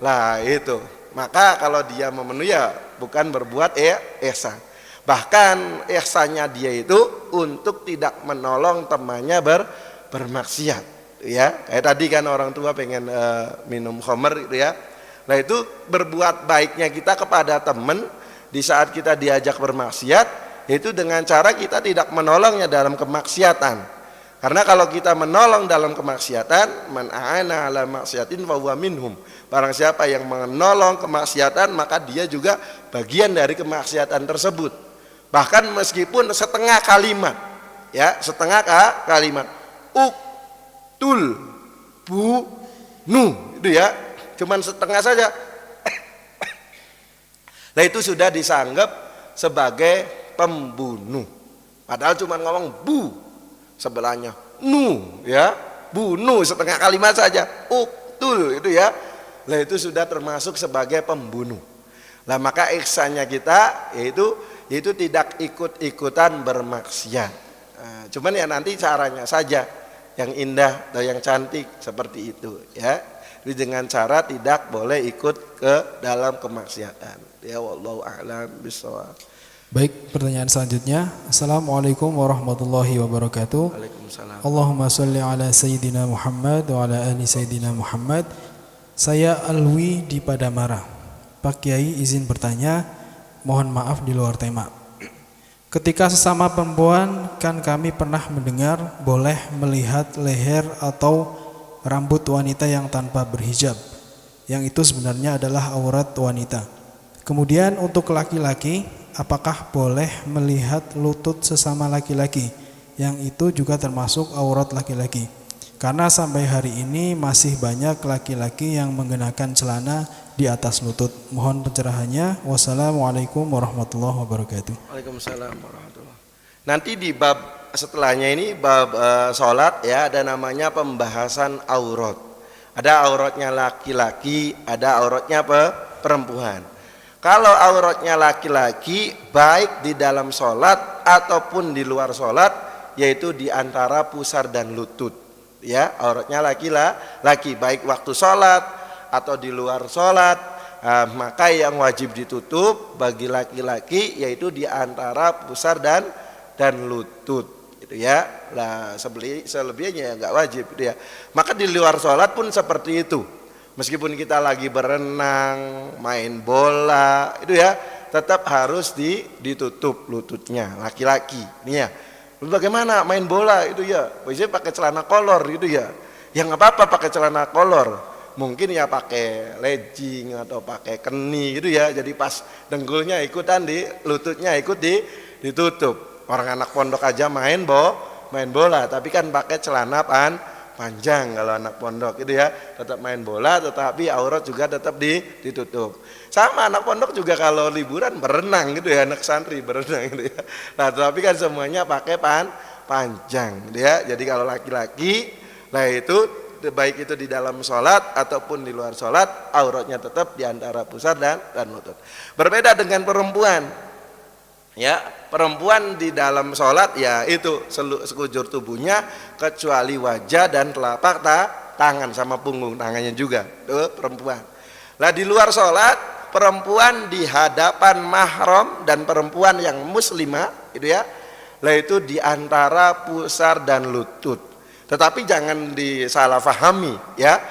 [SPEAKER 3] Lah itu, maka kalau dia memenuhi ya bukan berbuat ihsan. Bahkan ihsannya dia itu untuk tidak menolong temannya bermaksiat, ya. Kayak tadi kan orang tua pengen minum khamr gitu ya. Nah itu berbuat baiknya kita kepada teman di saat kita diajak bermaksiat, itu dengan cara kita tidak menolongnya dalam kemaksiatan. Karena kalau kita menolong dalam kemaksiatan, man a'ana ala maksiatin fa huwa minhum. Barang siapa yang menolong kemaksiatan, maka dia juga bagian dari kemaksiatan tersebut. Bahkan meskipun setengah kalimat, ya, setengah kalimat. Uktul bunuh, itu ya, cuman setengah saja. Nah itu sudah disanggap sebagai pembunuh. Padahal cuman ngomong bu, sebelahnya nu, ya, bunuh setengah kalimat saja. Uktul itu ya. Nah itu sudah termasuk sebagai pembunuh. Lah maka ihsannya kita yaitu yaitu tidak ikut-ikutan bermaksiat. Nah, cuman ya nanti caranya saja yang indah atau yang cantik seperti itu ya. Jadi dengan cara tidak boleh ikut ke dalam kemaksiatan. Ya wallahu a'lam bishawab.
[SPEAKER 2] Baik, pertanyaan selanjutnya. Assalamualaikum warahmatullahi wabarakatuh.
[SPEAKER 3] Waalaikumsalam.
[SPEAKER 2] Allahumma sholli ala Sayyidina Muhammad wa ala ali Sayyidina Muhammad. Saya Alwi di Padamara. Pak Kiai izin bertanya, mohon maaf di luar tema. Ketika sesama perempuan kan kami pernah mendengar boleh melihat leher atau rambut wanita yang tanpa berhijab, yang itu sebenarnya adalah aurat wanita. Kemudian untuk laki-laki, apakah boleh melihat lutut sesama laki-laki, yang itu juga termasuk aurat laki-laki? Karena sampai hari ini masih banyak laki-laki yang menggunakan celana di atas lutut. Mohon pencerahannya. Wassalamualaikum warahmatullahi wabarakatuh.
[SPEAKER 3] Waalaikumsalam warahmatullahi. Nanti di bab setelahnya ini bab sholat ya, ada namanya pembahasan aurat. Ada auratnya laki-laki, ada auratnya perempuan. Kalau auratnya laki-laki baik di dalam sholat ataupun di luar sholat, yaitu di antara pusar dan lutut. Ya, auratnya laki-laki baik waktu sholat atau di luar sholat, maka yang wajib ditutup bagi laki-laki yaitu di antara pusar dan lutut, gitu ya. Lah selebihnya nggak wajib, gitu ya. Maka di luar sholat pun seperti itu. Meskipun kita lagi berenang, main bola, itu ya, tetap harus ditutup lututnya laki-laki, nih ya. Bagaimana main bola itu ya, biasanya pakai celana kolor gitu ya. Ya nggak apa-apa pakai celana kolor, mungkin ya pakai legging atau pakai keni gitu ya. Jadi pas dengkulnya ikutan di lututnya ikut ditutup. Orang anak pondok aja main bola, tapi kan pakai celana panjang kalau anak pondok gitu ya. Tetap main bola, tetapi aurat juga tetap ditutup. Sama anak pondok juga kalau liburan berenang gitu ya, anak santri berenang gitu ya. Nah, tetapi kan semuanya pakai panjang gitu ya. Jadi kalau laki-laki, nah itu baik itu di dalam sholat ataupun di luar sholat, auratnya tetap di antara pusar dan lutut. Berbeda dengan perempuan. Ya, perempuan di dalam sholat ya itu sekujur tubuhnya kecuali wajah dan telapak tangan sama punggung tangannya juga. Tuh perempuan. Lah di luar sholat perempuan di hadapan mahram dan perempuan yang muslimah itu ya, lah itu di antara pusar dan lutut. Tetapi jangan disalahfahami ya,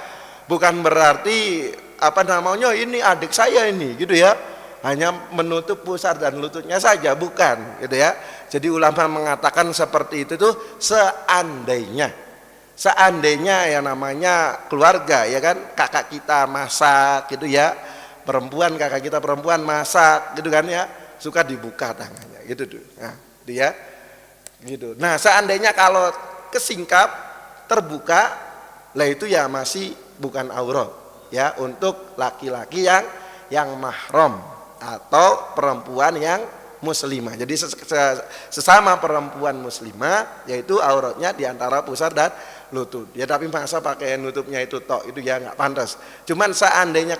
[SPEAKER 3] bukan berarti apa namanya ini adik saya ini gitu ya, hanya menutup pusar dan lututnya saja, bukan gitu ya. Jadi ulama mengatakan seperti itu tuh seandainya yang namanya keluarga ya kan, kakak kita masak gitu ya, perempuan kakak kita perempuan masak gitu kan ya, suka dibuka tangannya gitu tuh. Nah, dia gitu. Nah, seandainya kalau kesingkap terbuka, lah itu ya masih bukan aurat ya untuk laki-laki yang mahram atau perempuan yang muslimah. Jadi sesama perempuan muslimah yaitu auratnya di antara pusar dan lutut. Ya tapi masa pakaian nutupnya itu tok, itu ya nggak pantas. Cuman seandainya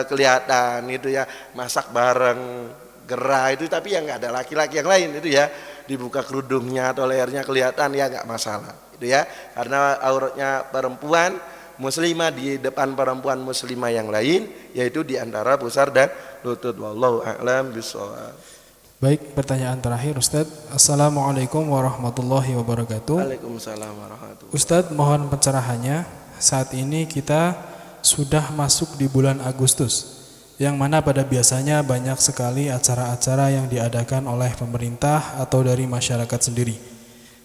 [SPEAKER 3] kelihatan itu ya masak bareng gerah itu, tapi ya nggak ada laki-laki yang lain itu ya, dibuka kerudungnya atau lehernya kelihatan ya nggak masalah itu ya, karena auratnya perempuan muslimah di depan perempuan muslimah yang lain yaitu di antara pusar dan lutut. Wallahu a'lam bishawab.
[SPEAKER 2] Baik, pertanyaan terakhir Ustaz. Assalamualaikum warahmatullahi wabarakatuh.
[SPEAKER 3] Waalaikumsalam warahmatullahi.
[SPEAKER 2] Ustaz, mohon pencerahannya. Saat ini kita sudah masuk di bulan Agustus, yang mana pada biasanya banyak sekali acara-acara yang diadakan oleh pemerintah atau dari masyarakat sendiri.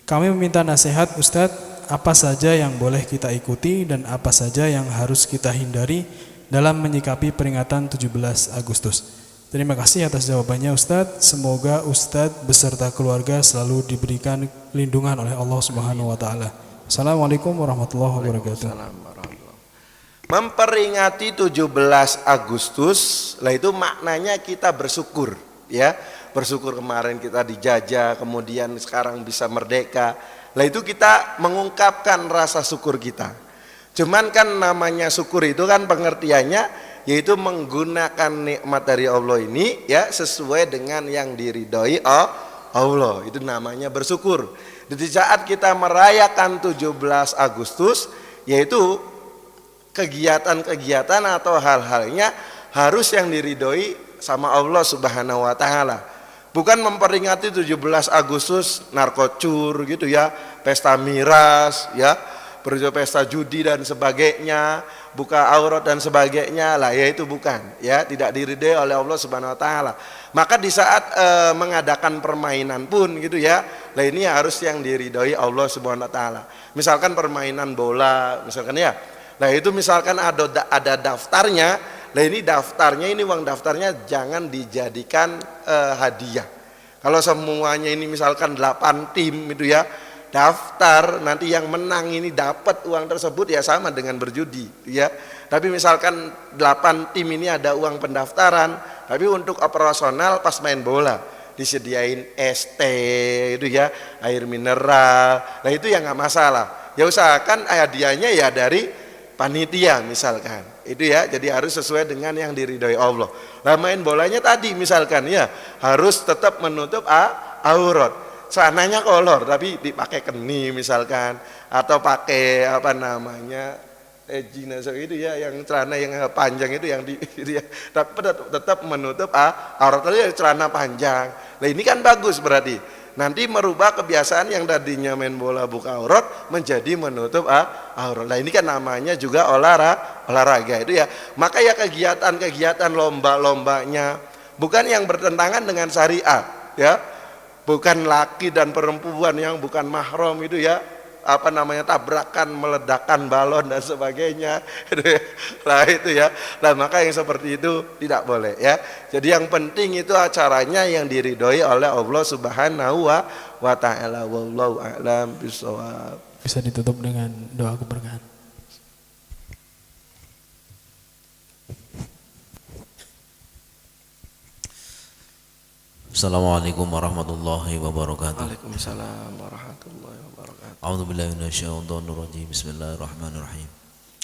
[SPEAKER 2] Kami meminta nasihat Ustaz, apa saja yang boleh kita ikuti dan apa saja yang harus kita hindari dalam menyikapi peringatan 17 Agustus. Terima kasih atas jawabannya Ustadz. Semoga Ustadz beserta keluarga selalu diberikan lindungan oleh Allah Subhanahu wa taala. Assalamualaikum warahmatullahi wabarakatuh.
[SPEAKER 3] Memperingati 17 Agustus, lah itu maknanya kita bersyukur ya. Bersyukur kemarin kita dijajah, kemudian sekarang bisa merdeka. Lah itu kita mengungkapkan rasa syukur kita. Cuman kan namanya syukur itu kan pengertiannya yaitu menggunakan nikmat dari Allah ini ya sesuai dengan yang diridhoi Allah. Itu namanya bersyukur. Di saat kita merayakan 17 Agustus, yaitu kegiatan-kegiatan atau hal-halnya harus yang diridhoi sama Allah Subhanahu wa taala. Bukan memperingati 17 Agustus narkocur gitu ya, pesta miras ya, pesta judi dan sebagainya, buka aurat dan sebagainya lah, ya itu bukan ya, tidak diridhoi oleh Allah Subhanahu wa taala. Maka di saat mengadakan permainan pun gitu ya, lah ini harus yang diridhoi Allah Subhanahu wa taala. Misalkan permainan bola misalkan ya. Nah itu misalkan ada daftarnya, nah ini daftarnya, ini uang daftarnya jangan dijadikan hadiah. Kalau semuanya ini misalkan 8 tim itu ya, daftar nanti yang menang ini dapat uang tersebut ya sama dengan berjudi ya. Tapi misalkan 8 tim ini ada uang pendaftaran, tapi untuk operasional pas main bola disediain es teh itu ya, air mineral, nah itu ya nggak masalah. Ya usahakan hadiahnya ya dari panitia misalkan itu ya, jadi harus sesuai dengan yang diridhoi Allah. Nah main bolanya tadi misalkan ya harus tetap menutup aurat, celananya kolor tapi dipakai keni misalkan, atau pakai apa namanya jeans itu ya, yang celana yang panjang itu yang gitu ya, tapi tetap menutup aurat tadi, celana panjang. Nah ini kan bagus, berarti nanti merubah kebiasaan yang tadinya main bola buka aurat menjadi menutup aurat. Nah ini kan namanya juga olahraga itu ya. Maka ya kegiatan-kegiatan lomba-lombanya bukan yang bertentangan dengan syariat ya. Bukan laki dan perempuan yang bukan mahram itu ya, apa namanya, tabrakan, meledakkan balon dan sebagainya. Lah itu ya. Nah maka yang seperti itu tidak boleh ya. Jadi yang penting itu acaranya yang diridhoi oleh Allah Subhanahu wa taala. Wallahu a'lam bishawab.
[SPEAKER 2] Bisa ditutup dengan doa keberkahan.
[SPEAKER 4] Assalamualaikum warahmatullahi wabarakatuh.
[SPEAKER 3] Waalaikumsalam warahmatullahi wabarakatuh.
[SPEAKER 4] A'udzu billahi minasyaitonir rajim. Bismillahirrahmanirrahim.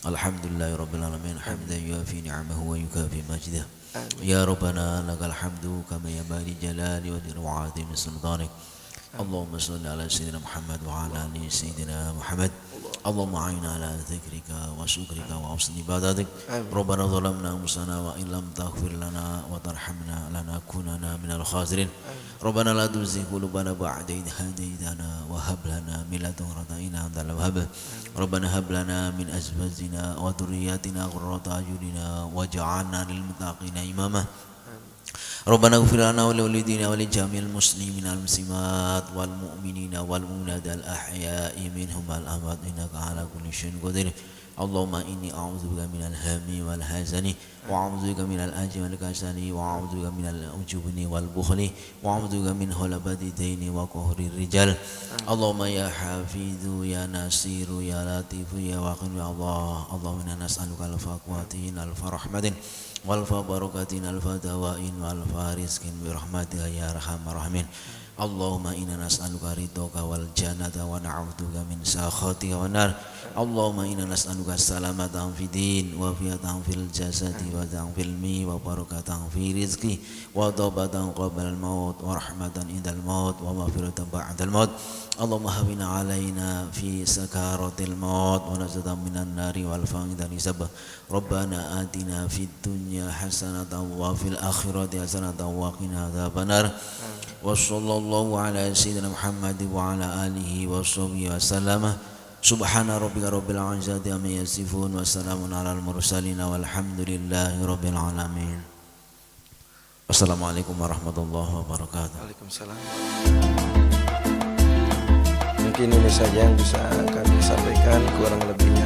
[SPEAKER 4] Alhamdulillahirabbil alamin, hamdan yuafi ni'amahu wa yukafi majdah. Ya rabbana lakal hamdu kama yanbaghi jalali wa li'azimi min sultanik. Allahumma shalli ala sayyidina Muhammad wa ala ali sayyidina Muhammad. Allahumma a'inna ala dzikrika wa syukrika wa husni ibadatik. Rabbana zalamna anfusana wa in lam taghfir lana wa tarhamna lanakunanna minal khasirin. Rabbana la tuzigh qulubana ba'da idh hadaytana wa hab lana min ladunka rahmatan innaka antal wahhab. Rabbana hab lana min azwajina wa dhurriyyatina qurrata a'yunina waj'alna lil muttaqina imama. Rabbana ighfir lana wa liwalidina wa li jami'il muslimina wal muslimat wal mu'minina wal mu'minat al ahya'i minhum wal amwat innaka ala kulli syai'in qadir. Allahumma inni a'udzubika minal hammi wal hazani wa a'udzubika minal ajzi wal kasali wa a'udzubika minal ujubni wal bukhli wa a'udzubika min halabati daini wa qahri rijal. Allahumma ya hafidhu ya nasiru ya latifu ya waqim ya Allah. Allahumma inna nas'aluka al-faqwatin al-farahmatin wal fabarokatin al-fadawain wal fariskin birahmatika ya arhamar rahimin. Allahumma inna nas'aluka ridhoka wal jannata wa na'udzubika min sakhatika wan nar. Allahumma inna nas'aluka salamatan fid din wa fiyatan fil jasadi wa fil mi wa barakatan fi rizqi wa taubatan qabla al maut wa rahmatan indal maut wa maghfiratan ba'dal maut. Allahumma hawina alaina fi sakaratil maut wa najatan minan nari wal fa'idhan hisab. Rabbana atina fid dunya hasanatan wa fil akhirati hasanatan wa qina adzabannar. Wa sallallahu ala sayyidina Muhammad wa ala alihi wa sahbihi wa sallama. Subhana rabbika rabbil izzati amma yasifun wa salamun alal mursalin walhamdulillahi rabbil alamin. Wassalamualaikum warahmatullahi wabarakatuh.
[SPEAKER 3] Waalaikumsalam. Mungkin ini saja yang bisa kami sampaikan, kurang lebihnya